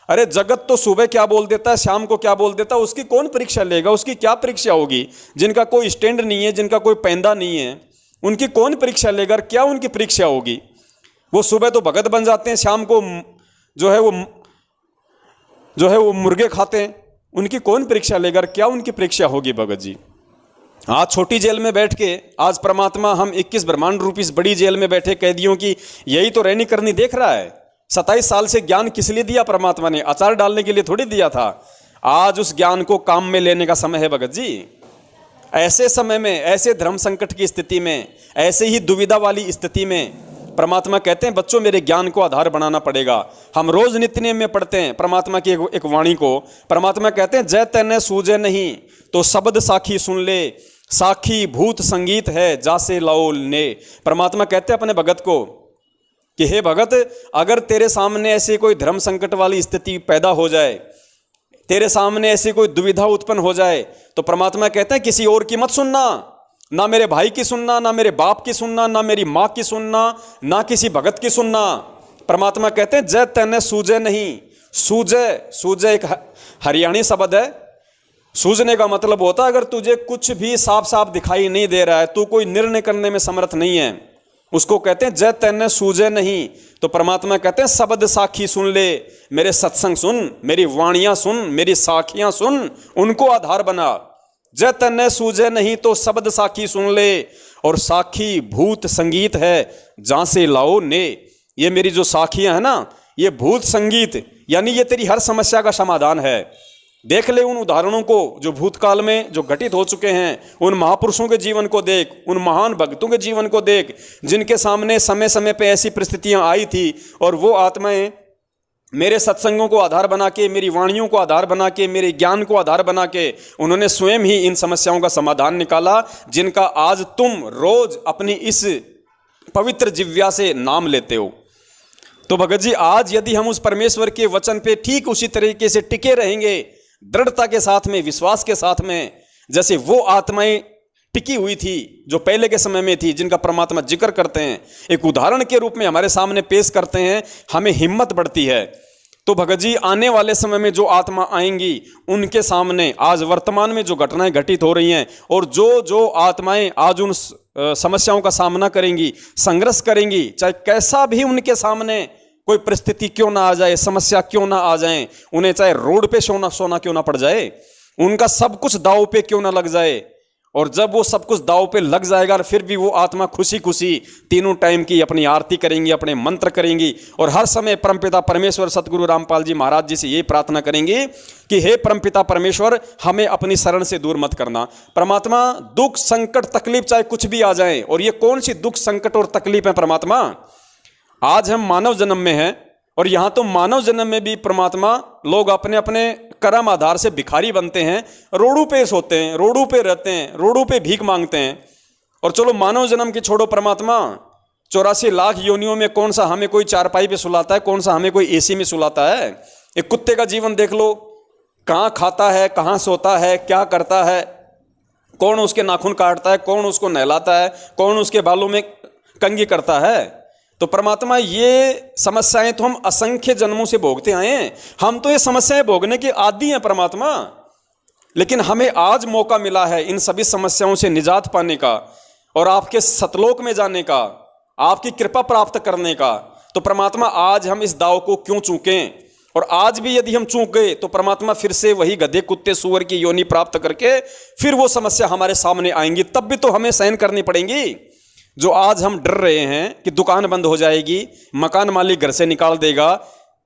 अरे जगत तो सुबह क्या बोल देता है, शाम को क्या बोल देता है, उसकी कौन परीक्षा लेगा? उसकी क्या परीक्षा होगी? जिनका कोई स्टैंड नहीं है, जिनका कोई पैंदा नहीं है, उनकी कौन परीक्षा लेगा? क्या उनकी परीक्षा होगी? वो सुबह तो भगत बन जाते हैं, शाम को जो है वो मुर्गे खाते हैं, उनकी कौन परीक्षा लेगा? क्या उनकी परीक्षा होगी भगत जी? आज छोटी जेल में बैठ के आज परमात्मा हम 21 ब्रह्मांड रूपी इस बड़ी जेल में बैठे कैदियों की यही तो रहनी करनी देख रहा है। 27 साल से ज्ञान किस लिए दिया परमात्मा ने? अचार डालने के लिए थोड़ी दिया था। आज उस ज्ञान को काम में लेने का समय है भगत जी। ऐसे समय में, ऐसे धर्म संकट की स्थिति में, ऐसे ही दुविधा वाली स्थिति में परमात्मा कहते हैं बच्चों मेरे ज्ञान को आधार बनाना पड़ेगा। हम रोज नित्य नियम में पढ़ते हैं परमात्मा की एक वाणी को। परमात्मा कहते हैं जय तैने सूझे नहीं तो शब्द साखी सुन ले, साखी भूत संगीत है जासे लाओ ने। परमात्मा कहते हैं अपने भगत को कि हे भगत, अगर तेरे सामने ऐसी कोई धर्म संकट वाली स्थिति पैदा हो जाए, तेरे सामने ऐसी कोई दुविधा उत्पन्न हो जाए, तो परमात्मा कहते हैं किसी और की मत सुनना, ना मेरे भाई की सुनना, ना मेरे बाप की सुनना, ना मेरी माँ की सुनना, ना किसी भगत की सुनना। परमात्मा कहते हैं जय तैने सूझे नहीं। सूझे, सूझे एक हरियाणी शब्द है। सूझने का मतलब होता है अगर तुझे कुछ भी साफ साफ दिखाई नहीं दे रहा है, तू कोई निर्णय करने में समर्थ नहीं है, उसको कहते हैं जय तैने सूझे नहीं। तो परमात्मा कहते हैं शब्द साखी सुन ले, मेरे सत्संग सुन, मेरी वाणियां सुन, मेरी साखियां सुन, उनको आधार बना। जय तैने सूझे नहीं तो शब्द साखी सुन ले, और साखी भूत संगीत है जहां से लाओ ने। ये मेरी जो साखियां है ना, ये भूत संगीत, यानी ये तेरी हर समस्या का समाधान है। देख ले उन उदाहरणों को जो भूतकाल में जो घटित हो चुके हैं, उन महापुरुषों के जीवन को देख, उन महान भक्तों के जीवन को देख, जिनके सामने समय समय पे ऐसी परिस्थितियां आई थी, और वो आत्माएं मेरे सत्संगों को आधार बना के, मेरी वाणियों को आधार बना के, मेरे ज्ञान को आधार बना के, उन्होंने स्वयं ही इन समस्याओं का समाधान निकाला, जिनका आज तुम रोज अपनी इस पवित्र जिह्वा से नाम लेते हो। तो भगत जी, आज यदि हम उस परमेश्वर के वचन पे ठीक उसी तरीके से टिके रहेंगे, दृढ़ता के साथ में, विश्वास के साथ में, जैसे वो आत्माएं टिकी हुई थी जो पहले के समय में थी, जिनका परमात्मा जिक्र करते हैं, एक उदाहरण के रूप में हमारे सामने पेश करते हैं, हमें हिम्मत बढ़ती है। तो भगत जी, आने वाले समय में जो आत्मा आएंगी, उनके सामने आज वर्तमान में जो घटनाएं घटित हो रही हैं, और जो जो आत्माएं आज उन समस्याओं का सामना करेंगी, संघर्ष करेंगी, चाहे कैसा भी उनके सामने कोई परिस्थिति क्यों ना आ जाए, समस्या क्यों ना आ जाए, उन्हें चाहे रोड पे सोना क्यों ना पड़ जाए, उनका सब कुछ दांव पे क्यों ना लग जाए, और जब वो सब कुछ दांव पे लग जाएगा, फिर भी वो आत्मा खुशी खुशी तीनों टाइम की अपनी आरती करेंगी, अपने मंत्र करेंगी, और हर समय परमपिता परमेश्वर सतगुरु रामपाल जी महाराज जी से ये प्रार्थना करेंगी कि हे परमपिता परमेश्वर, हमें अपनी शरण से दूर मत करना। परमात्मा, दुख संकट तकलीफ चाहे कुछ भी आ जाए, और ये कौन सी दुख संकट और तकलीफ है परमात्मा, आज हम मानव जन्म में हैं, और यहाँ तो मानव जन्म में भी परमात्मा लोग अपने अपने कर्म आधार से भिखारी बनते हैं, रोडों पे सोते हैं, रोडों पे रहते हैं, रोडों पे भीख मांगते हैं। और चलो मानव जन्म की छोड़ो परमात्मा, 84 लाख योनियों में कौन सा हमें कोई चारपाई पे सुलाता है, कौन सा हमें कोई एसी में सुलाता है। एक कुत्ते का जीवन देख लो, कहाँ खाता है, कहाँ सोता है, क्या करता है, कौन उसके नाखून काटता है, कौन उसको नहलाता है, कौन उसके बालों में कंघी करता है। तो परमात्मा, ये समस्याएं तो हम असंख्य जन्मों से भोगते आए हैं, हम तो ये समस्याएं भोगने के आदी हैं परमात्मा, लेकिन हमें आज मौका मिला है इन सभी समस्याओं से निजात पाने का, और आपके सतलोक में जाने का, आपकी कृपा प्राप्त करने का। तो परमात्मा, आज हम इस दाव को क्यों चूकें, और आज भी यदि हम चूक गए तो परमात्मा फिर से वही गधे कुत्ते सूअर की योनि प्राप्त करके फिर वो समस्या हमारे सामने आएंगी, तब भी तो हमें सहन करनी पड़ेंगी। जो आज हम डर रहे हैं कि दुकान बंद हो जाएगी, मकान मालिक घर से निकाल देगा,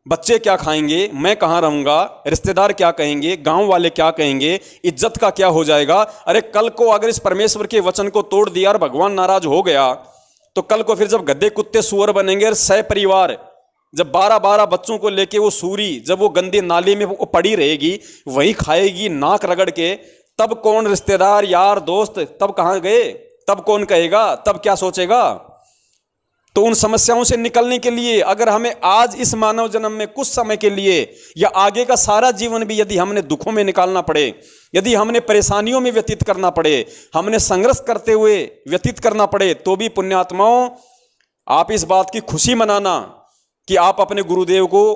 बच्चे क्या खाएंगे, मैं कहाँ रहूँगा, रिश्तेदार क्या कहेंगे, गांव वाले क्या कहेंगे, इज्जत का क्या हो जाएगा। अरे कल को अगर इस परमेश्वर के वचन को तोड़ दिया और भगवान नाराज हो गया, तो कल को फिर जब गद्दे कुत्ते सुअर बनेंगे और सह परिवार, जब 12-12 बच्चों को लेके वो सूरी जब वो गंदी नाली में वो पड़ी रहेगी, वही खाएगी नाक रगड़ के, तब कौन रिश्तेदार यार दोस्त तब कहाँ गए, तब कौन कहेगा, तब क्या सोचेगा। तो उन समस्याओं से निकलने के लिए अगर हमें आज इस मानव जन्म में कुछ समय के लिए या आगे का सारा जीवन भी यदि हमने दुखों में निकालना पड़े, यदि हमने परेशानियों में व्यतीत करना पड़े, हमने संघर्ष करते हुए व्यतीत करना पड़े, तो भी पुण्यात्माओं, आप इस बात की खुशी मनाना कि आप अपने गुरुदेव को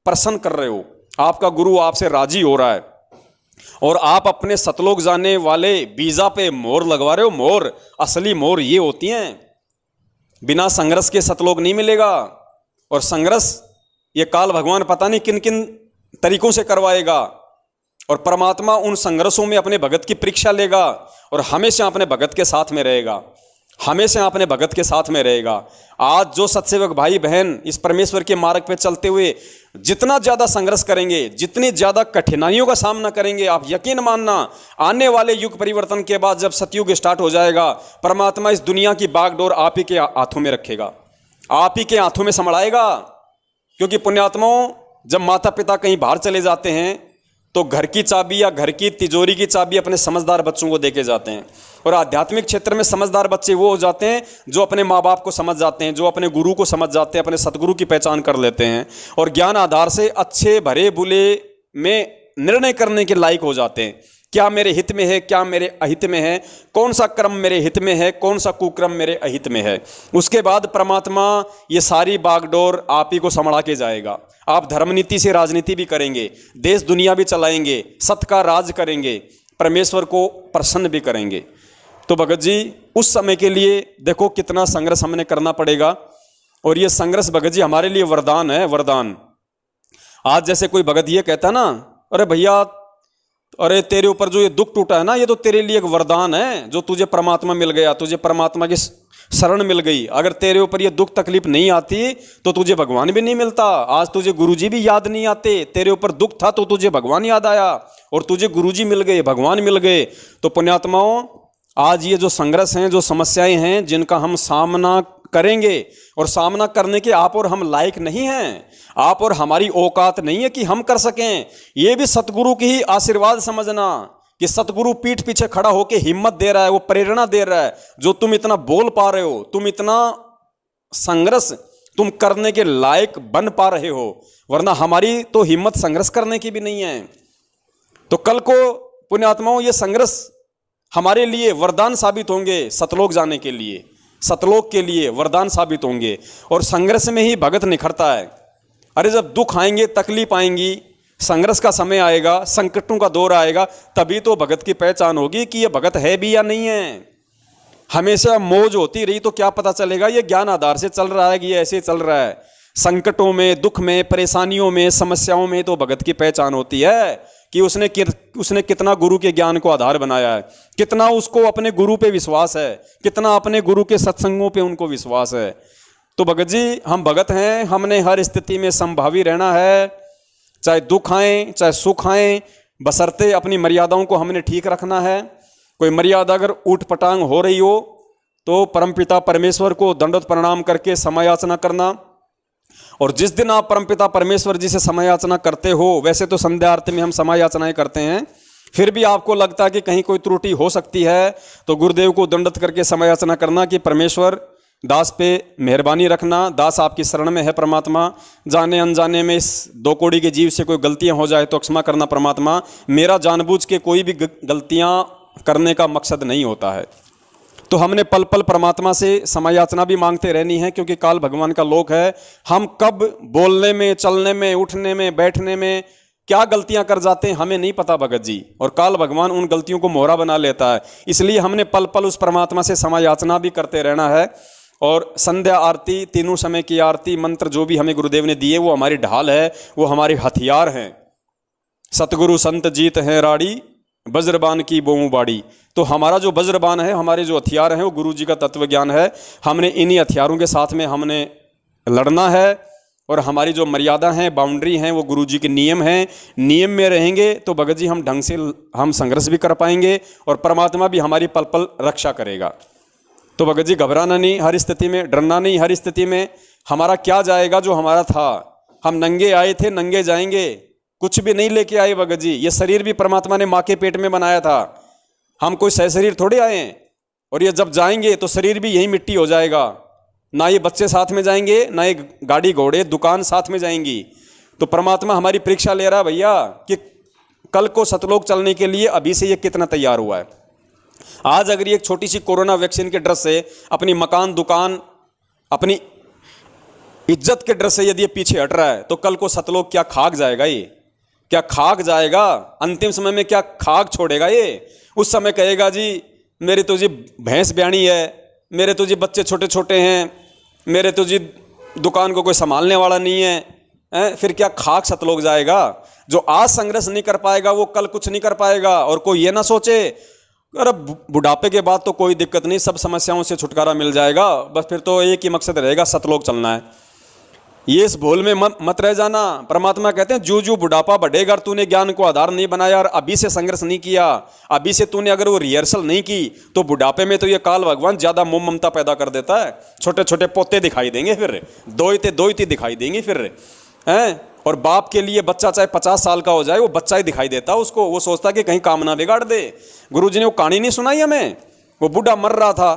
प्रसन्न कर रहे हो, आपका गुरु आपसे राजी हो रहा है, और आप अपने सतलोक जाने वाले वीजा पे मोहर लगवा रहे हो। मोहर, असली मोहर ये होती हैं, बिना संघर्ष के सतलोक नहीं मिलेगा। और संघर्ष ये काल भगवान पता नहीं किन किन तरीकों से करवाएगा, और परमात्मा उन संघर्षों में अपने भगत की परीक्षा लेगा, और हमेशा अपने भगत के साथ में रहेगा, हमेशा अपने भगत के साथ में रहेगा। आज जो सत्सेवक भाई बहन इस परमेश्वर के मार्ग पे चलते हुए जितना ज़्यादा संघर्ष करेंगे, जितनी ज़्यादा कठिनाइयों का सामना करेंगे, आप यकीन मानना आने वाले युग परिवर्तन के बाद जब सतयुग स्टार्ट हो जाएगा, परमात्मा इस दुनिया की बागडोर आप ही के हाथों में रखेगा, आप ही के हाथों में संभालेगा। क्योंकि पुण्यात्माओं, जब माता पिता कहीं बाहर चले जाते हैं तो घर की चाबी या घर की तिजोरी की चाबी अपने समझदार बच्चों को देके जाते हैं, और आध्यात्मिक क्षेत्र में समझदार बच्चे वो हो जाते हैं जो अपने माँ बाप को समझ जाते हैं, जो अपने गुरु को समझ जाते हैं, अपने सतगुरु की पहचान कर लेते हैं, और ज्ञान आधार से अच्छे भरे बुरे में निर्णय करने के लायक हो जाते हैं। क्या मेरे हित में है, क्या मेरे अहित में है, कौन सा कर्म मेरे हित में है, कौन सा कुकर्म मेरे अहित में है। उसके बाद परमात्मा ये सारी बागडोर आप ही को संभाला के जाएगा। आप धर्मनीति से राजनीति भी करेंगे, देश दुनिया भी चलाएंगे, सत्य का राज करेंगे, परमेश्वर को प्रसन्न भी करेंगे। तो भगत जी उस समय के लिए देखो कितना संघर्ष हमने करना पड़ेगा। और ये संघर्ष भगत जी हमारे लिए वरदान है, वरदान। आज जैसे कोई भगत ये कहता है ना, अरे भैया, अरे तेरे ऊपर जो ये दुख टूटा है ना, ये तो तेरे लिए एक वरदान है, जो तुझे परमात्मा मिल गया, तुझे परमात्मा की शरण मिल गई। अगर तेरे ऊपर ये दुख तकलीफ नहीं आती तो तुझे भगवान भी नहीं मिलता। आज तुझे गुरुजी भी याद नहीं आते, तेरे ऊपर दुख था तो तुझे भगवान याद आया और तुझे गुरुजी मिल गए, भगवान मिल गए। तो पुण्यात्माओं, आज ये जो संघर्ष हैं, जो समस्याएं हैं, जिनका हम सामना करेंगे, और सामना करने के आप और हम लायक नहीं हैं, आप और हमारी औकात नहीं है कि हम कर सकें। ये भी सतगुरु की ही आशीर्वाद समझना कि सतगुरु पीठ पीछे खड़ा होकर हिम्मत दे रहा है, वो प्रेरणा दे रहा है। जो तुम इतना बोल पा रहे हो, तुम इतना संघर्ष तुम करने के लायक बन पा रहे हो, वरना हमारी तो हिम्मत संघर्ष करने की भी नहीं है। तो कल को पुण्यात्माओं ये संघर्ष हमारे लिए वरदान साबित होंगे, सतलोक जाने के लिए, सतलोक के लिए वरदान साबित होंगे। और संघर्ष में ही भगत निखरता है। अरे जब दुख आएंगे, तकलीफ आएंगी, संघर्ष का समय आएगा, संकटों का दौर आएगा, तभी तो भगत की पहचान होगी कि ये भगत है भी या नहीं है। हमेशा मौज होती रही तो क्या पता चलेगा ये ज्ञान आधार से चल रहा है कि ये ऐसे चल रहा है। संकटों में, दुख में, परेशानियों में, समस्याओं में तो भगत की पहचान होती है कि उसने कितना गुरु के ज्ञान को आधार बनाया है, कितना उसको अपने गुरु पे विश्वास है, कितना अपने गुरु के सत्संगों पे उनको विश्वास है। तो भगत जी हम भगत हैं, हमने हर स्थिति में संभावी रहना है, चाहे दुख आए चाहे सुख आए, बशर्ते अपनी मर्यादाओं को हमने ठीक रखना है। कोई मर्यादा अगर ऊट पटांग हो रही हो तो परमपिता परमेश्वर को दंडवत प्रणाम करके समय याचना करना। और जिस दिन आप परमपिता परमेश्वर जी से समय याचना करते हो, वैसे तो संध्या आरती में हम समय याचनाएं करते हैं, फिर भी आपको लगता है कि कहीं कोई त्रुटि हो सकती है तो गुरुदेव को दंडवत करके समय याचना करना कि परमेश्वर दास पे मेहरबानी रखना, दास आपकी शरण में है परमात्मा, जाने अनजाने में इस दो कौड़ी के जीव से कोई गलतियां हो जाए तो क्षमा करना परमात्मा, मेरा जानबूझ के कोई भी गलतियां करने का मकसद नहीं होता है। तो हमने पल पल परमात्मा से समय याचना भी मांगते रहनी है, क्योंकि काल भगवान का लोक है। हम कब बोलने में, चलने में, उठने में, बैठने में क्या गलतियां कर जाते हैं हमें नहीं पता भगत जी, और काल भगवान उन गलतियों को मोहरा बना लेता है। इसलिए हमने पल पल उस परमात्मा से समय याचना भी करते रहना है। और संध्या आरती, तीनों समय की आरती, मंत्र जो भी हमें गुरुदेव ने दिए वो हमारी ढाल है, वो हमारे हथियार हैं। सतगुरु संत जीत है राड़ी, वज्रबान की बोमू बाड़ी। तो हमारा जो वज्रबान है, हमारे जो हथियार हैं वो गुरु जी का तत्व ज्ञान है। हमने इन्हीं हथियारों के साथ में हमने लड़ना है, और हमारी जो मर्यादा हैं, बाउंड्री हैं, वो गुरु जी के नियम हैं। नियम में रहेंगे तो भगत जी हम ढंग से हम संघर्ष भी कर पाएंगे, और परमात्मा भी हमारी पल पल रक्षा करेगा। तो भगत जी घबराना नहीं हर स्थिति में, डरना नहीं हर स्थिति में। हमारा क्या जाएगा जो हमारा था, हम नंगे आए थे नंगे जाएंगे, कुछ भी नहीं लेके आए भगत जी। ये शरीर भी परमात्मा ने माँ के पेट में बनाया था, हम कोई सह शरीर थोड़े आए हैं। और ये जब जाएंगे तो शरीर भी यही मिट्टी हो जाएगा, ना ये बच्चे साथ में जाएंगे, ना ये गाड़ी घोड़े दुकान साथ में जाएंगी। तो परमात्मा हमारी परीक्षा ले रहा है भैया कि कल को सतलोक चलने के लिए अभी से ये कितना तैयार हुआ है। आज अगर ये एक छोटी सी कोरोना वैक्सीन के डर से, अपनी मकान दुकान, अपनी इज्जत के डर से यदि ये पीछे हट रहा है, तो कल को सतलोक क्या खाक जाएगा? ये क्या खाक जाएगा? अंतिम समय में क्या खाक छोड़ेगा ये? उस समय कहेगा जी मेरी तो जी भैंस ब्याणी है, मेरे तो जी बच्चे छोटे छोटे हैं, मेरे तो जी दुकान को कोई संभालने वाला नहीं है, फिर क्या खाक सतलोक जाएगा? जो आज संघर्ष नहीं कर पाएगा वो कल कुछ नहीं कर पाएगा। और कोई ये ना सोचे अरे बुढ़ापे के बाद तो कोई दिक्कत नहीं, सब समस्याओं से छुटकारा मिल जाएगा, बस फिर तो एक ही मकसद रहेगा, सतलोक चलना है। ये इस भूल में मत रह जाना। परमात्मा कहते हैं जू जू बुढ़ापा बढ़ेगा, तूने ज्ञान को आधार नहीं बनाया और अभी से संघर्ष नहीं किया, अभी से तूने अगर वो रिहर्सल नहीं की, तो बुढ़ापे में तो ये काल भगवान ज्यादा मोह ममता पैदा कर देता है। छोटे छोटे पोते दिखाई देंगे, फिर दोइते दिखाई देंगे फिर, हैं। और बाप के लिए बच्चा चाहे 50 साल का हो जाए, वो बच्चा ही दिखाई देता उसको, वो सोचता कि कहीं काम ना बिगाड़ दे। गुरुजी ने वो कहानी नहीं सुनाई हमें, वो बूढ़ा मर रहा था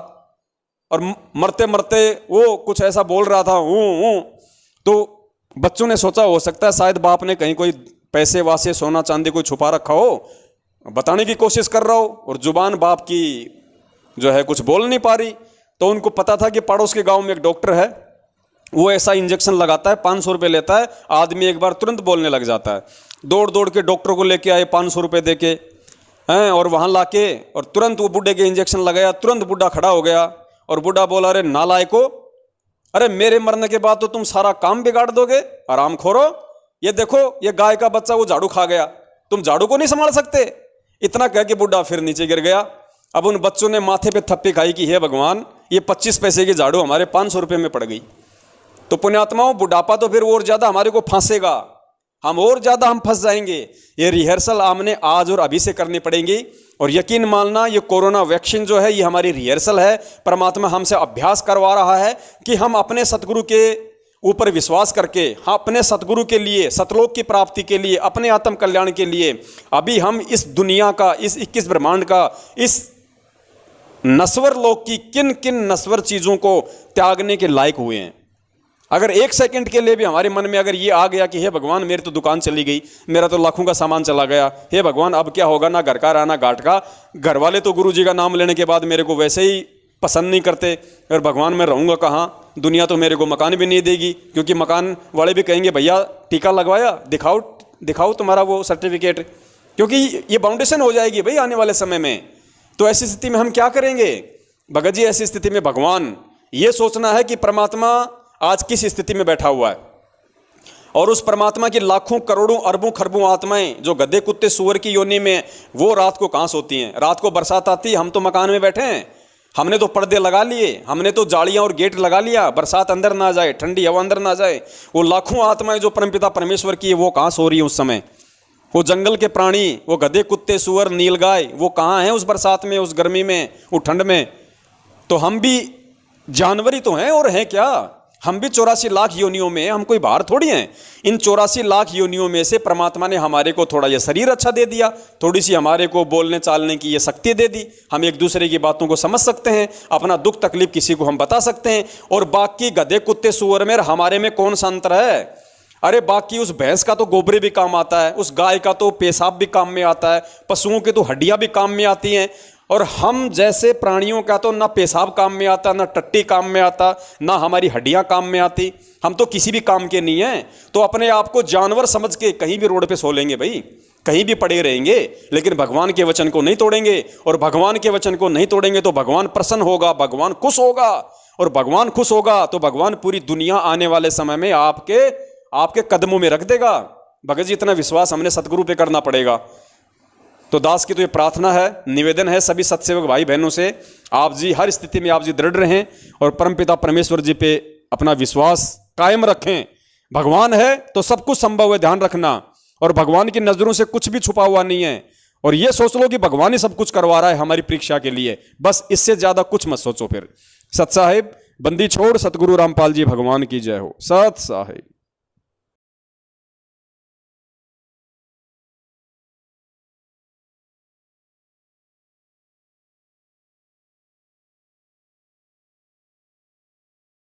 और मरते मरते वो कुछ ऐसा बोल रहा था हूँ, तो बच्चों ने सोचा हो सकता है शायद बाप ने कहीं कोई पैसे वासे सोना चांदी कोई छुपा रखा हो, बताने की कोशिश कर रहा हो और जुबान बाप की जो है कुछ बोल नहीं पा रही। तो उनको पता था कि पड़ोस के गांव में एक डॉक्टर है, वो ऐसा इंजेक्शन लगाता है, 500 रुपये लेता है, आदमी एक बार तुरंत बोलने लग जाता है। दौड़ दौड़ के डॉक्टर को लेके आए 500 रुपये दे के हैं, और वहाँ ला के और तुरंत वो बूढ़े के इंजेक्शन लगाया। तुरंत बूढ़ा खड़ा हो गया और बूढ़ा बोला, अरे नालायको, अरे मेरे मरने के बाद तो तुम सारा काम बिगाड़ दोगे, आराम खोरो, ये देखो ये गाय का बच्चा वो झाड़ू खा गया, तुम झाड़ू को नहीं संभाल सकते। इतना कह के बूढ़ा फिर नीचे गिर गया। अब उन बच्चों ने माथे पे थप्पी खाई कि हे भगवान, ये 25 पैसे की झाड़ू हमारे 500 रुपये में पड़ गई। तो पुण्यात्माओं, बुढ़ापा तो फिर और ज़्यादा हमारे को फांसेगा, हम और ज़्यादा हम फंस जाएंगे। ये रिहर्सल हमने आज और अभी से करनी पड़ेगी। और यकीन मानना, ये कोरोना वैक्सीन जो है ये हमारी रिहर्सल है। परमात्मा हमसे अभ्यास करवा रहा है कि हम अपने सतगुरु के ऊपर विश्वास करके, हम अपने सतगुरु के लिए, सतलोक की प्राप्ति के लिए, अपने आत्म कल्याण के लिए अभी हम इस दुनिया का, इस 21 ब्रह्मांड का, इस नश्वर लोक की किन किन नश्वर चीज़ों को त्यागने के लायक हुए हैं। अगर 1 सेकंड के लिए भी हमारे मन में अगर ये आ गया कि हे भगवान, मेरी तो दुकान चली गई, मेरा तो लाखों का सामान चला गया, हे भगवान अब क्या होगा, ना घर का रहा ना घाट का, घर वाले तो गुरु जी का नाम लेने के बाद मेरे को वैसे ही पसंद नहीं करते, और भगवान मैं रहूँगा कहाँ, दुनिया तो मेरे को मकान भी नहीं देगी, क्योंकि मकान वाले भी कहेंगे भैया टीका लगवाया, दिखाओ दिखाओ तुम्हारा वो सर्टिफिकेट, क्योंकि ये बाउंडेशन हो जाएगी भाई आने वाले समय में। तो ऐसी स्थिति में हम क्या करेंगे भगत जी? ऐसी स्थिति में भगवान ये सोचना है कि परमात्मा आज किस स्थिति में बैठा हुआ है, और उस परमात्मा की लाखों करोड़ों अरबों खरबों आत्माएं जो गधे कुत्ते सुअर की योनि में, वो रात को कहाँ सोती हैं? रात को बरसात आती है, हम तो मकान में बैठे हैं, हमने तो पर्दे लगा लिए, हमने तो जालियां और गेट लगा लिया, बरसात अंदर ना जाए, ठंडी हवा अंदर ना जाए। वो लाखों आत्माएं जो परमपिता परमेश्वर की है वो कहाँ सो रही है उस समय? वो जंगल के प्राणी, वो गधे कुत्ते सुअर नीलगाय, वो कहाँ हैं उस बरसात में, उस गर्मी में, उस ठंड में? तो हम भी जानवरी तो हैं, और हैं क्या? हम भी 84 लाख योनियों में, हम कोई बाहर थोड़ी हैं। इन 84 लाख योनियों में से परमात्मा ने हमारे को थोड़ा ये शरीर अच्छा दे दिया, थोड़ी सी हमारे को बोलने चालने की ये शक्ति दे दी, हम एक दूसरे की बातों को समझ सकते हैं, अपना दुख तकलीफ किसी को हम बता सकते हैं। और बाकी गधे कुत्ते सुअर में हमारे में कौन सा अंतर है? अरे बाकी उस भैंस का तो गोबरे भी काम आता है, उस गाय का तो पेशाब भी काम में आता है, पशुओं की तो हड्डियां भी काम में आती हैं, और हम जैसे प्राणियों का तो ना पेशाब काम में आता, ना टट्टी काम में आता, ना हमारी हड्डियां काम में आती, हम तो किसी भी काम के नहीं हैं। तो अपने आप को जानवर समझ के कहीं भी रोड पे सो लेंगे भाई, कहीं भी पड़े रहेंगे, लेकिन भगवान के वचन को नहीं तोड़ेंगे। और भगवान के वचन को नहीं तोड़ेंगे तो भगवान प्रसन्न होगा, भगवान खुश होगा, और भगवान खुश होगा तो भगवान पूरी दुनिया आने वाले समय में आपके कदमों में रख देगा। भगत जी, इतना विश्वास हमने सतगुरु पे करना पड़ेगा। तो दास की तो ये प्रार्थना है, निवेदन है सभी सत्सेवक भाई बहनों से, आप जी हर स्थिति में आप जी दृढ़ रहें और परमपिता परमेश्वर जी पे अपना विश्वास कायम रखें। भगवान है तो सब कुछ संभव है, ध्यान रखना, और भगवान की नजरों से कुछ भी छुपा हुआ नहीं है। और ये सोच लो कि भगवान ही सब कुछ करवा रहा है हमारी परीक्षा के लिए, बस इससे ज्यादा कुछ मत सोचो। फिर सत साहिब, बंदी छोड़, सतगुरु रामपाल जी भगवान की जय हो। सत साहिब।